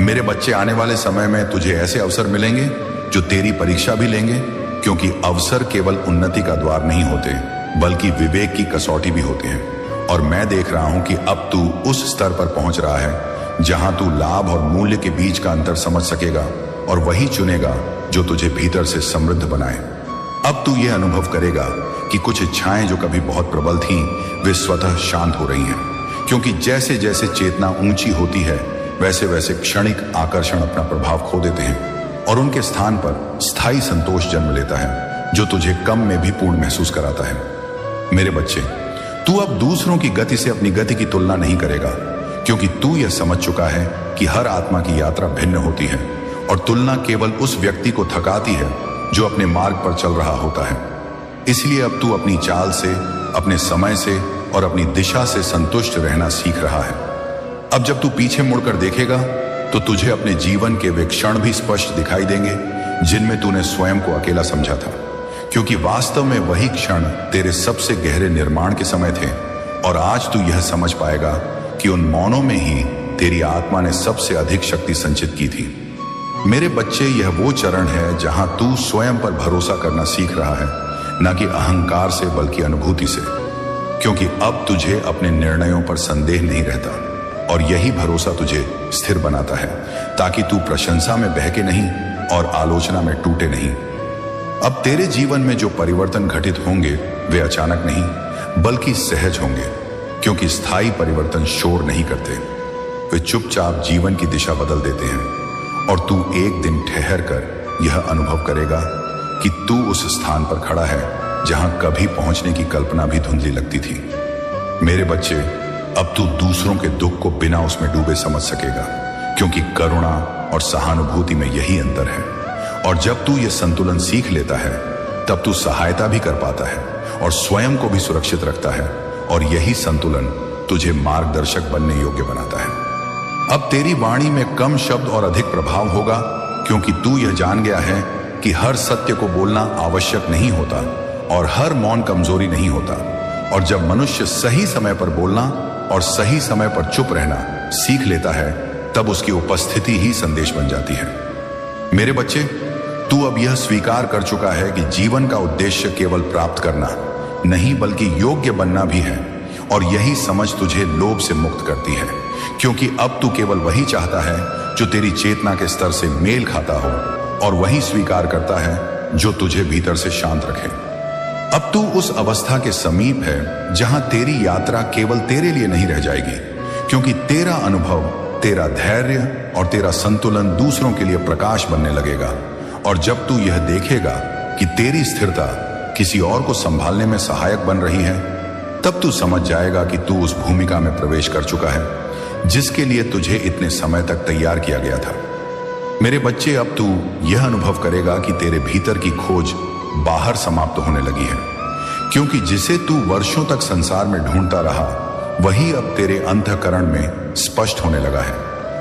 मेरे बच्चे, आने वाले समय में तुझे ऐसे अवसर मिलेंगे जो तेरी परीक्षा भी लेंगे, क्योंकि अवसर केवल उन्नति का द्वार नहीं होते, बल्कि विवेक की कसौटी भी होते हैं। और मैं देख रहा हूं कि अब तू उस स्तर पर पहुंच रहा है जहां तू लाभ और मूल्य के बीच का अंतर समझ सकेगा और वही चुनेगा जो तुझे भीतर से समृद्ध बनाए। अब तू यह अनुभव करेगा कि कुछ इच्छाएं जो कभी बहुत प्रबल थीं, वे स्वतः शांत हो रही हैं, क्योंकि जैसे जैसे चेतना ऊंची होती है वैसे वैसे क्षणिक आकर्षण अपना प्रभाव खो देते हैं और उनके स्थान पर स्थायी संतोष जन्म लेता है, जो तुझे कम में भी पूर्ण महसूस कराता है। मेरे बच्चे, तू अब दूसरों की गति से अपनी गति की तुलना नहीं करेगा, क्योंकि तू यह समझ चुका है कि हर आत्मा की यात्रा भिन्न होती है और तुलना केवल उस व्यक्ति को थकाती है जो अपने मार्ग पर चल रहा होता है। इसलिए अब तू अपनी चाल से, अपने समय से और अपनी दिशा से संतुष्ट रहना सीख रहा है। अब जब तू पीछे मुड़कर देखेगा तो तुझे अपने जीवन के वे क्षण भी स्पष्ट दिखाई देंगे जिनमें तूने स्वयं को अकेला समझा था, क्योंकि वास्तव में वही क्षण तेरे सबसे गहरे निर्माण के समय थे। और आज तू यह समझ पाएगा कि उन मौनों में ही तेरी आत्मा ने सबसे अधिक शक्ति संचित की थी। मेरे बच्चे, यह वो चरण है जहां तू स्वयं पर भरोसा करना सीख रहा है, न कि अहंकार से बल्कि अनुभूति से, क्योंकि अब तुझे अपने निर्णयों पर संदेह नहीं रहता और यही भरोसा तुझे स्थिर बनाता है, ताकि तू प्रशंसा में बहके नहीं और आलोचना में टूटे नहीं। अब तेरे जीवन में जो परिवर्तन घटित होंगे वे अचानक नहीं बल्कि सहज होंगे, क्योंकि स्थायी परिवर्तन शोर नहीं करते, वे चुपचाप जीवन की दिशा बदल देते हैं। और तू एक दिन ठहर कर यह अनुभव करेगा कि तू उस स्थान पर खड़ा है जहां कभी पहुंचने की कल्पना भी धुंधली लगती थी। मेरे बच्चे, अब तू दूसरों के दुख को बिना उसमें डूबे समझ सकेगा, क्योंकि करुणा और सहानुभूति में यही अंतर है। और जब तू यह संतुलन सीख लेता है तब तू सहायता भी कर पाता है और स्वयं को भी सुरक्षित रखता है, और यही संतुलन तुझे मार्गदर्शक बनने योग्य बनाता है। अब तेरी वाणी में कम शब्द और अधिक प्रभाव होगा, क्योंकि तू यह जान गया है कि हर सत्य को बोलना आवश्यक नहीं होता और हर मौन कमजोरी नहीं होता। और जब मनुष्य सही समय पर बोलना और सही समय पर चुप रहना सीख लेता है, तब उसकी उपस्थिति ही संदेश बन जाती है। मेरे बच्चे, तू अब यह स्वीकार कर चुका है कि जीवन का उद्देश्य केवल प्राप्त करना नहीं बल्कि योग्य बनना भी है, और यही समझ तुझे लोभ से मुक्त करती है, क्योंकि अब तू केवल वही चाहता है जो तेरी चेतना के स्तर से मेल खाता हो, और वही स्वीकार करता है जो तुझे भीतर से शांत रखे। अब तू उस अवस्था के समीप है जहां तेरी यात्रा केवल तेरे लिए नहीं रह जाएगी, क्योंकि तेरा अनुभव, तेरा धैर्य और तेरा संतुलन दूसरों के लिए प्रकाश बनने लगेगा। और जब तू यह देखेगा कि तेरी स्थिरता किसी और को संभालने में सहायक बन रही है, तब तू समझ जाएगा कि तू उस भूमिका में प्रवेश कर चुका है जिसके लिए तुझे इतने समय तक तैयार किया गया था। मेरे बच्चे, अब तू यह अनुभव करेगा कि तेरे भीतर की खोज बाहर समाप्त होने लगी है, क्योंकि जिसे तू वर्षों तक संसार में ढूंढता रहा वही अब तेरे अंतःकरण में स्पष्ट होने लगा है।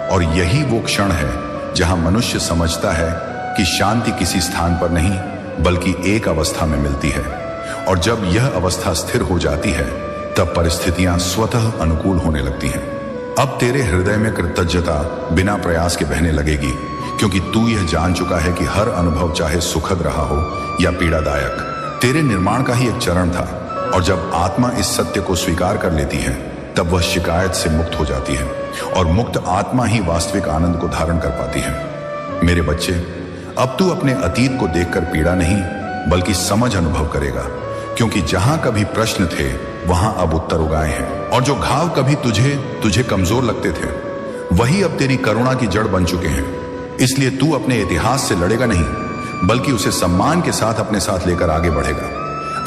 और यही वो क्षण है जहां मनुष्य समझता है कि शांति किसी स्थान पर नहीं बल्कि एक अवस्था में मिलती है, और जब यह अवस्था स्थिर हो जाती है तब परिस्थितियां स्वतः अनुकूल होने लगती हैं। अब तेरे हृदय में कृतज्ञता बिना प्रयास के बहने लगेगी, क्योंकि तू यह जान चुका है कि हर अनुभव, चाहे सुखद रहा हो या पीड़ादायक, तेरे निर्माण का ही एक चरण था। और जब आत्मा इस सत्य को स्वीकार कर लेती है तब वह शिकायत से मुक्त हो जाती है, और मुक्त आत्मा ही वास्तविक आनंद को धारण कर पाती है। मेरे बच्चे, अब तू अपने अतीत को देखकर पीड़ा नहीं बल्कि समझ अनुभव करेगा, क्योंकि जहां कभी प्रश्न थे वहां अब उत्तर उगाए हैं, और जो घाव कभी तुझे कमजोर लगते थे वही अब तेरी करुणा की जड़ बन चुके हैं। इसलिए तू अपने इतिहास से लड़ेगा नहीं बल्कि उसे सम्मान के साथ अपने साथ लेकर आगे बढ़ेगा।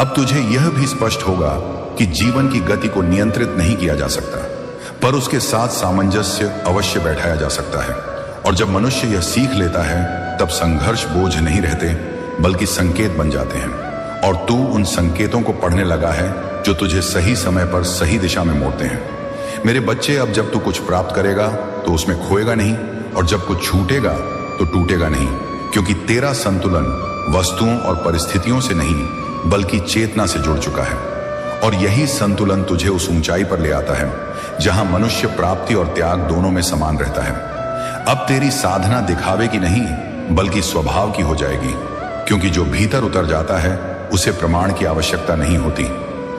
अब तुझे यह भी स्पष्ट होगा कि जीवन की गति को नियंत्रित नहीं किया जा सकता, पर उसके साथ सामंजस्य अवश्य बैठाया जा सकता है। और जब मनुष्य यह सीख लेता है तब संघर्ष बोझ नहीं रहते बल्कि संकेत बन जाते हैं, और तू उन संकेतों को पढ़ने लगा है जो तुझे सही समय पर सही दिशा में मोड़ते हैं। मेरे बच्चे, अब जब तू कुछ प्राप्त करेगा तो उसमें खोएगा नहीं, और जब कुछ छूटेगा तो टूटेगा नहीं, क्योंकि तेरा संतुलन वस्तुओं और परिस्थितियों से नहीं बल्कि चेतना से जुड़ चुका है। और यही संतुलन तुझे उस ऊंचाई पर ले आता है जहां मनुष्य प्राप्ति और त्याग दोनों में समान रहता है। अब तेरी साधना दिखावे की नहीं बल्कि स्वभाव की हो जाएगी, क्योंकि जो भीतर उतर जाता है उसे प्रमाण की आवश्यकता नहीं होती।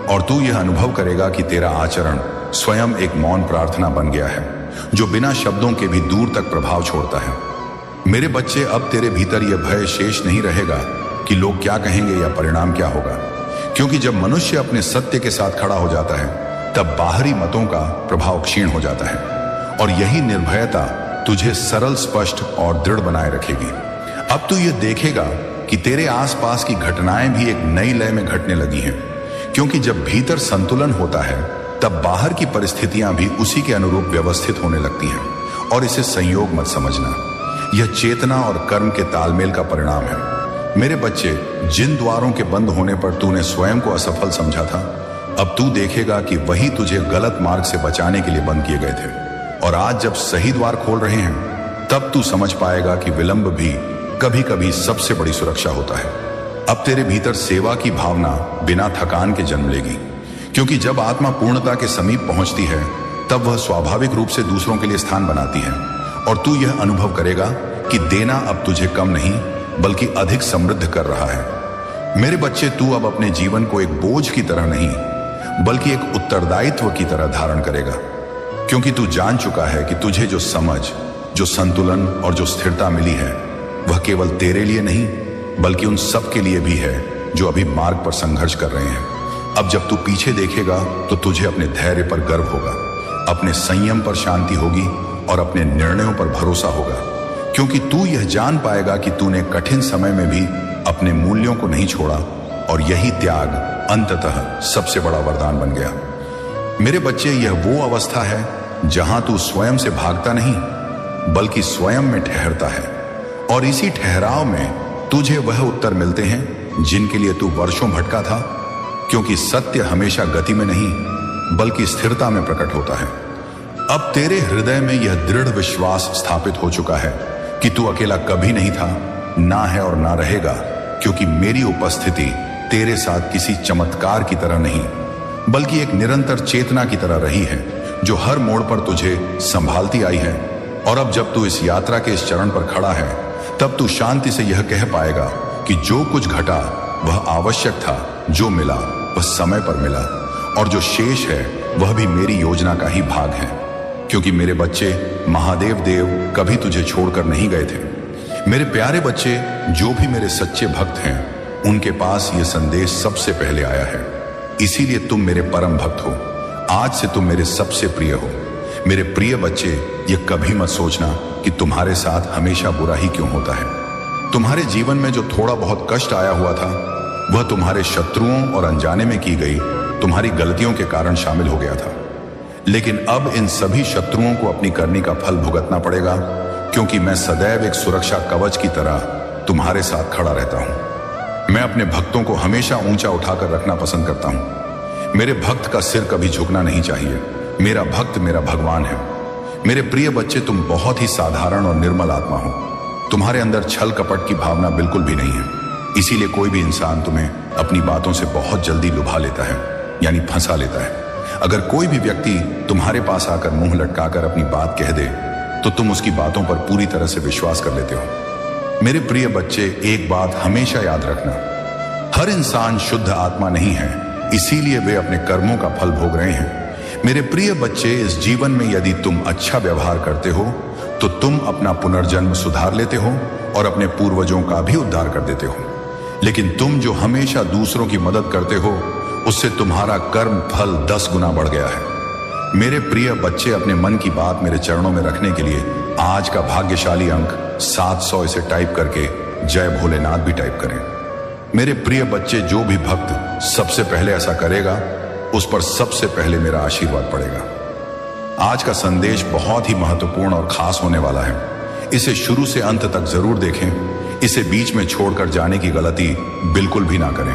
और तू यह अनुभव करेगा कि तेरा आचरण स्वयं एक मौन प्रार्थना बन गया है, जो बिना शब्दों के भी दूर तक प्रभाव छोड़ता है। मेरे बच्चे, अब तेरे भीतर यह भय शेष नहीं रहेगा कि लोग क्या कहेंगे या परिणाम क्या होगा, क्योंकि जब मनुष्य अपने सत्य के साथ खड़ा हो जाता है तब बाहरी मतों का प्रभाव क्षीण हो जाता है, और यही निर्भयता तुझे सरल, स्पष्ट और दृढ़ बनाए रखेगी। अब तू यह देखेगा कि तेरे आसपास की घटनाएं भी एक नई लय में घटने लगी हैं, क्योंकि जब भीतर संतुलन होता है तब बाहर की परिस्थितियां भी उसी के अनुरूप व्यवस्थित होने लगती हैं। और इसे संयोग मत समझना, यह चेतना और कर्म के तालमेल का परिणाम है। मेरे बच्चे, जिन द्वारों के बंद होने पर तूने स्वयं को असफल समझा था, अब तू देखेगा कि वही तुझे गलत मार्ग से बचाने के लिए बंद किए गए थे। और आज जब सही द्वार खोल रहे हैं तब तू समझ पाएगा कि विलंब भी कभी कभी सबसे बड़ी सुरक्षा होता है। अब तेरे भीतर सेवा की भावना बिना थकान के जन्म लेगी, क्योंकि जब आत्मा पूर्णता के समीप पहुंचती है तब वह स्वाभाविक रूप से दूसरों के लिए स्थान बनाती है। और तू यह अनुभव करेगा कि देना अब तुझे कम नहीं बल्कि अधिक समृद्ध कर रहा है। मेरे बच्चे, तू अब अपने जीवन को एक बोझ की तरह नहीं बल्कि एक उत्तरदायित्व की तरह धारण करेगा, क्योंकि तू जान चुका है कि तुझे जो समझ, जो संतुलन और जो स्थिरता मिली है वह केवल तेरे लिए नहीं बल्कि उन सब के लिए भी है जो अभी मार्ग पर संघर्ष कर रहे हैं। अब जब तू पीछे देखेगा तो तुझे अपने धैर्य पर गर्व होगा, अपने संयम पर शांति होगी और अपने निर्णयों पर भरोसा होगा, क्योंकि तू यह जान पाएगा कि तूने कठिन समय में भी अपने मूल्यों को नहीं छोड़ा, और यही त्याग अंततः सबसे बड़ा वरदान बन गया। मेरे बच्चे, यह वो अवस्था है जहां तू स्वयं से भागता नहीं बल्कि स्वयं में ठहरता है, और इसी ठहराव में तुझे वह उत्तर मिलते हैं जिनके लिए तू वर्षों भटका था, क्योंकि सत्य हमेशा गति में नहीं बल्कि स्थिरता में प्रकट होता है। अब तेरे हृदय में यह दृढ़ विश्वास स्थापित हो चुका है कि तू अकेला कभी नहीं था, ना है और ना रहेगा, क्योंकि मेरी उपस्थिति तेरे साथ किसी चमत्कार की तरह नहीं बल्कि एक निरंतर चेतना की तरह रही है, जो हर मोड़ पर तुझे संभालती आई है। और अब जब तू इस यात्रा के इस चरण पर खड़ा है तब तू शांति से यह कह पाएगा कि जो कुछ घटा वह आवश्यक था, जो मिला वह समय पर मिला, और जो शेष है वह भी मेरी योजना का ही भाग है। क्योंकि मेरे बच्चे, महादेव देव कभी तुझे छोड़कर नहीं गए थे। मेरे प्यारे बच्चे, जो भी मेरे सच्चे भक्त हैं उनके पास यह संदेश सबसे पहले आया है, इसीलिए तुम मेरे परम भक्त हो। आज से तुम मेरे सबसे प्रिय हो। मेरे प्रिय बच्चे, यह कभी मत सोचना कि तुम्हारे साथ हमेशा बुरा ही क्यों होता है। तुम्हारे जीवन में जो थोड़ा बहुत कष्ट आया हुआ था वह तुम्हारे शत्रुओं और अनजाने में की गई तुम्हारी गलतियों के कारण शामिल हो गया था। लेकिन अब इन सभी शत्रुओं को अपनी करनी का फल भुगतना पड़ेगा, क्योंकि मैं सदैव एक सुरक्षा कवच की तरह तुम्हारे साथ खड़ा रहता हूं। मैं अपने भक्तों को हमेशा ऊंचा उठाकर रखना पसंद करता हूं। मेरे भक्त का सिर कभी झुकना नहीं चाहिए। मेरा भक्त मेरा भगवान है। मेरे प्रिय बच्चे, तुम बहुत ही साधारण और निर्मल आत्मा हो। तुम्हारे अंदर छल कपट की भावना बिल्कुल भी नहीं है। इसीलिए कोई भी इंसान तुम्हें अपनी बातों से बहुत जल्दी लुभा लेता है, यानी फंसा लेता है। अगर कोई भी व्यक्ति तुम्हारे पास आकर मुंह लटकाकर अपनी बात कह दे तो तुम उसकी बातों पर पूरी तरह से विश्वास कर लेते हो। मेरे प्रिय बच्चे, एक बात हमेशा याद रखना, हर इंसान शुद्ध आत्मा नहीं है, इसीलिए वे अपने कर्मों का फल भोग रहे हैं। मेरे प्रिय बच्चे, इस जीवन में यदि तुम अच्छा व्यवहार करते हो तो तुम अपना पुनर्जन्म सुधार लेते हो और अपने पूर्वजों का भी उद्धार कर देते हो। लेकिन तुम जो हमेशा दूसरों की मदद करते हो उससे तुम्हारा कर्म फल 10 गुना बढ़ गया है। मेरे प्रिय बच्चे, अपने मन की बात मेरे चरणों में रखने के लिए आज का भाग्यशाली अंक 700 इसे टाइप करके जय भोलेनाथ भी टाइप करें। मेरे प्रिय बच्चे, जो भी भक्त सबसे पहले ऐसा करेगा उस पर सबसे पहले मेरा आशीर्वाद पड़ेगा। आज का संदेश बहुत ही महत्वपूर्ण और खास होने वाला है। इसे शुरू से अंत तक जरूर देखें। इसे बीच में छोड़कर जाने की गलती बिल्कुल भी ना करें।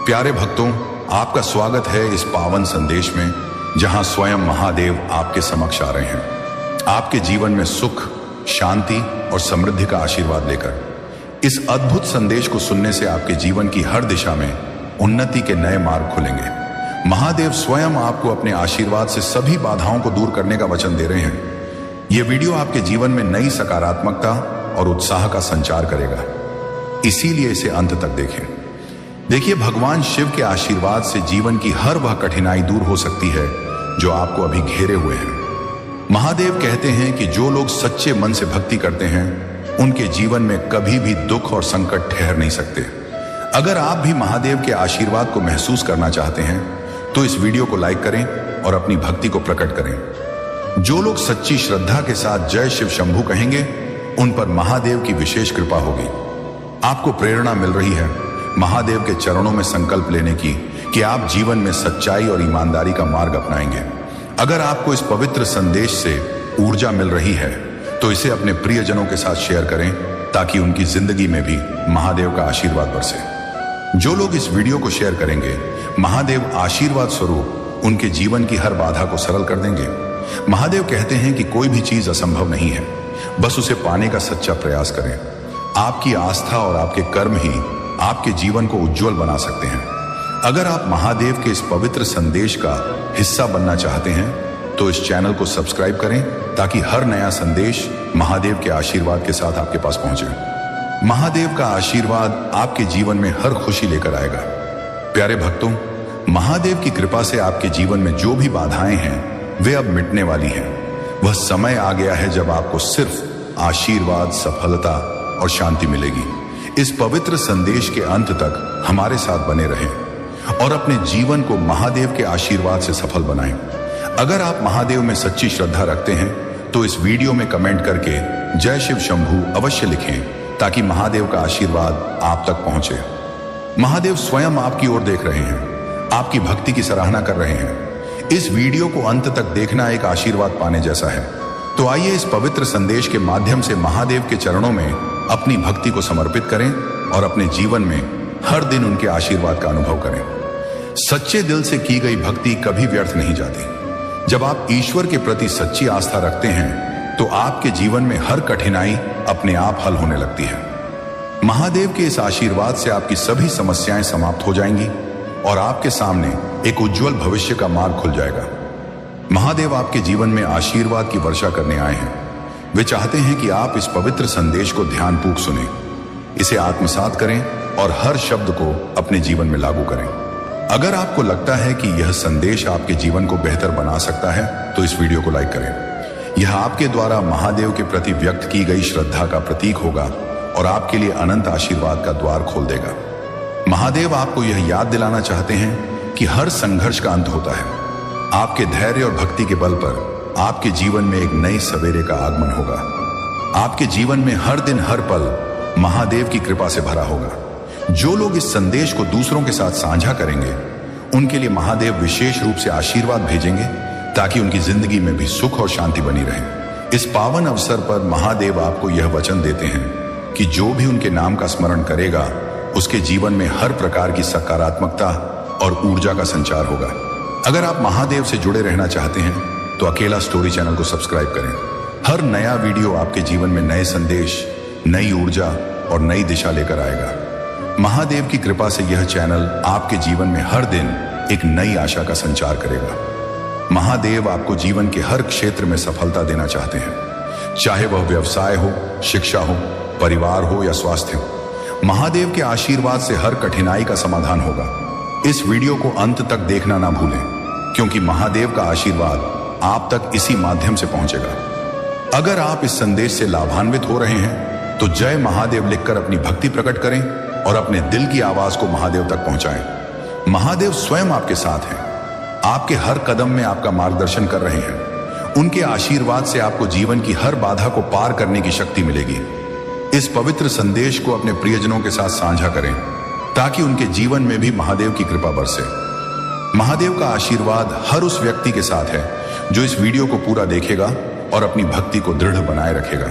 प्यारे भक्तों, आपका स्वागत है इस पावन संदेश में, जहां स्वयं महादेव आपके समक्ष आ रहे हैं, आपके जीवन में सुख, शांति और समृद्धि का आशीर्वाद लेकर। इस अद्भुत संदेश को सुनने से आपके जीवन की हर दिशा में उन्नति के नए मार्ग खुलेंगे। महादेव स्वयं आपको अपने आशीर्वाद से सभी बाधाओं को दूर करने का वचन दे रहे हैं। यह वीडियो आपके जीवन में नई सकारात्मकता और उत्साह का संचार करेगा, इसीलिए इसे अंत तक देखें। देखिए, भगवान शिव के आशीर्वाद से जीवन की हर वह कठिनाई दूर हो सकती है जो आपको अभी घेरे हुए हैं। महादेव कहते हैं कि जो लोग सच्चे मन से भक्ति करते हैं उनके जीवन में कभी भी दुख और संकट ठहर नहीं सकते। अगर आप भी महादेव के आशीर्वाद को महसूस करना चाहते हैं तो इस वीडियो को लाइक करें और अपनी भक्ति को प्रकट करें। जो लोग सच्ची श्रद्धा के साथ जय शिव शंभू कहेंगे उन पर महादेव की विशेष कृपा होगी। आपको प्रेरणा मिल रही है महादेव के चरणों में संकल्प लेने की कि आप जीवन में सच्चाई और ईमानदारी का मार्ग अपनाएंगे। अगर आपको इस पवित्र संदेश से ऊर्जा मिल रही है तो इसे अपने प्रियजनों के साथ शेयर करें ताकि उनकी जिंदगी में भी महादेव का आशीर्वाद बरसे। जो लोग इस वीडियो को शेयर करेंगे, महादेव आशीर्वाद स्वरूप उनके जीवन की हर बाधा को सरल कर देंगे। महादेव कहते हैं कि कोई भी चीज असंभव नहीं है, बस उसे पाने का सच्चा प्रयास करें। आपकी आस्था और आपके कर्म ही आपके जीवन को उज्जवल बना सकते हैं। अगर आप महादेव के इस पवित्र संदेश का हिस्सा बनना चाहते हैं तो इस चैनल को सब्सक्राइब करें ताकि हर नया संदेश महादेव के आशीर्वाद के साथ आपके पास पहुंचे। महादेव का आशीर्वाद आपके जीवन में हर खुशी लेकर आएगा। प्यारे भक्तों, महादेव की कृपा से आपके जीवन में जो भी बाधाएं हैं वे अब मिटने वाली हैं। वह समय आ गया है जब आपको सिर्फ आशीर्वाद, सफलता और शांति मिलेगी। इस पवित्र संदेश के अंत तक हमारे साथ बने रहें और अपने जीवन को महादेव के आशीर्वाद से सफल बनाएं। अगर आप महादेव में सच्ची श्रद्धा रखते हैं तो इस वीडियो में कमेंट करके जय शिव शंभू अवश्य लिखें ताकि महादेव का आशीर्वाद आप तक पहुंचे। महादेव स्वयं आपकी ओर देख रहे हैं, आपकी भक्ति की सराहना कर रहे हैं। इस वीडियो को अंत तक देखना एक आशीर्वाद पाने जैसा है। तो आइए इस पवित्र संदेश के माध्यम से महादेव के चरणों में अपनी भक्ति को समर्पित करें और अपने जीवन में हर दिन उनके आशीर्वाद का अनुभव करें। सच्चे दिल से की गई भक्ति कभी व्यर्थ नहीं जाती। जब आप ईश्वर के प्रति सच्ची आस्था रखते हैं तो आपके जीवन में हर कठिनाई अपने आप हल होने लगती है। महादेव के इस आशीर्वाद से आपकी सभी समस्याएं समाप्त हो जाएंगी और आपके सामने एक उज्जवल भविष्य का मार्ग खुल जाएगा। महादेव आपके जीवन में आशीर्वाद की वर्षा करने आए हैं। वे चाहते हैं कि आप इस पवित्र संदेश को ध्यानपूर्वक सुनें, इसे आत्मसात करें और हर शब्द को अपने जीवन में लागू करें। अगर आपको लगता है कि यह संदेश आपके जीवन को बेहतर बना सकता है तो इस वीडियो को लाइक करें। यह आपके द्वारा महादेव के प्रति व्यक्त की गई श्रद्धा का प्रतीक होगा और आपके लिए अनंत आशीर्वाद का द्वार खोल देगा। महादेव आपको यह याद दिलाना चाहते हैं कि हर संघर्ष का अंत होता है। आपके धैर्य और भक्ति के बल पर आपके जीवन में एक नई सवेरे का आगमन होगा। आपके जीवन में हर दिन हर पल महादेव की कृपा से भरा होगा। जो लोग इस संदेश को दूसरों के साथ साझा करेंगे उनके लिए महादेव विशेष रूप से आशीर्वाद भेजेंगे ताकि उनकी जिंदगी में भी सुख और शांति बनी रहे। इस पावन अवसर पर महादेव आपको यह वचन देते हैं कि जो भी उनके नाम का स्मरण करेगा उसके जीवन में हर प्रकार की सकारात्मकता और ऊर्जा का संचार होगा। अगर आप महादेव से जुड़े रहना चाहते हैं तो अकेला स्टोरी चैनल को सब्सक्राइब करें। हर नया वीडियो आपके जीवन में नए संदेश, नई ऊर्जा और नई दिशा लेकर आएगा। महादेव की कृपा से यह चैनल आपके जीवन में हर दिन एक नई आशा का संचार करेगा। महादेव आपको जीवन के हर क्षेत्र में सफलता देना चाहते हैं, चाहे वह व्यवसाय हो, शिक्षा हो, परिवार हो या स्वास्थ्य हो। महादेव के आशीर्वाद से हर कठिनाई का समाधान होगा। इस वीडियो को अंत तक देखना ना भूलें क्योंकि महादेव का आशीर्वाद आप तक इसी माध्यम से पहुंचेगा। अगर आप इस संदेश से लाभान्वित हो रहे हैं तो जय महादेव लिखकर अपनी भक्ति प्रकट करें और अपने दिल की आवाज को महादेव तक पहुंचाएं। महादेव स्वयं आपके साथ हैं, आपके हर कदम में आपका मार्गदर्शन कर रहे हैं। उनके आशीर्वाद से आपको जीवन की हर बाधा को पार करने की शक्ति मिलेगी। इस पवित्र संदेश को अपने प्रियजनों के साथ साझा करें ताकि उनके जीवन में भी महादेव की कृपा बरसे। महादेव का आशीर्वाद हर उस व्यक्ति के साथ है जो इस वीडियो को पूरा देखेगा और अपनी भक्ति को दृढ़ बनाए रखेगा।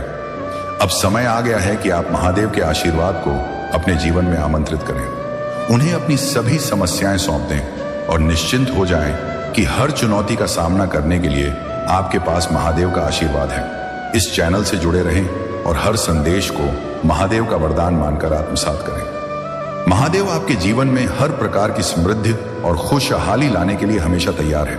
अब समय आ गया है कि आप महादेव के आशीर्वाद को अपने जीवन में आमंत्रित करें। उन्हें अपनी सभी समस्याएं सौंप दें और निश्चिंत हो जाएं कि हर चुनौती का सामना करने के लिए आपके पास महादेव का आशीर्वाद है। इस चैनल से जुड़े रहें और हर संदेश को महादेव का वरदान मानकर आत्मसात करें। महादेव आपके जीवन में हर प्रकार की समृद्धि और खुशहाली लाने के लिए हमेशा तैयार है।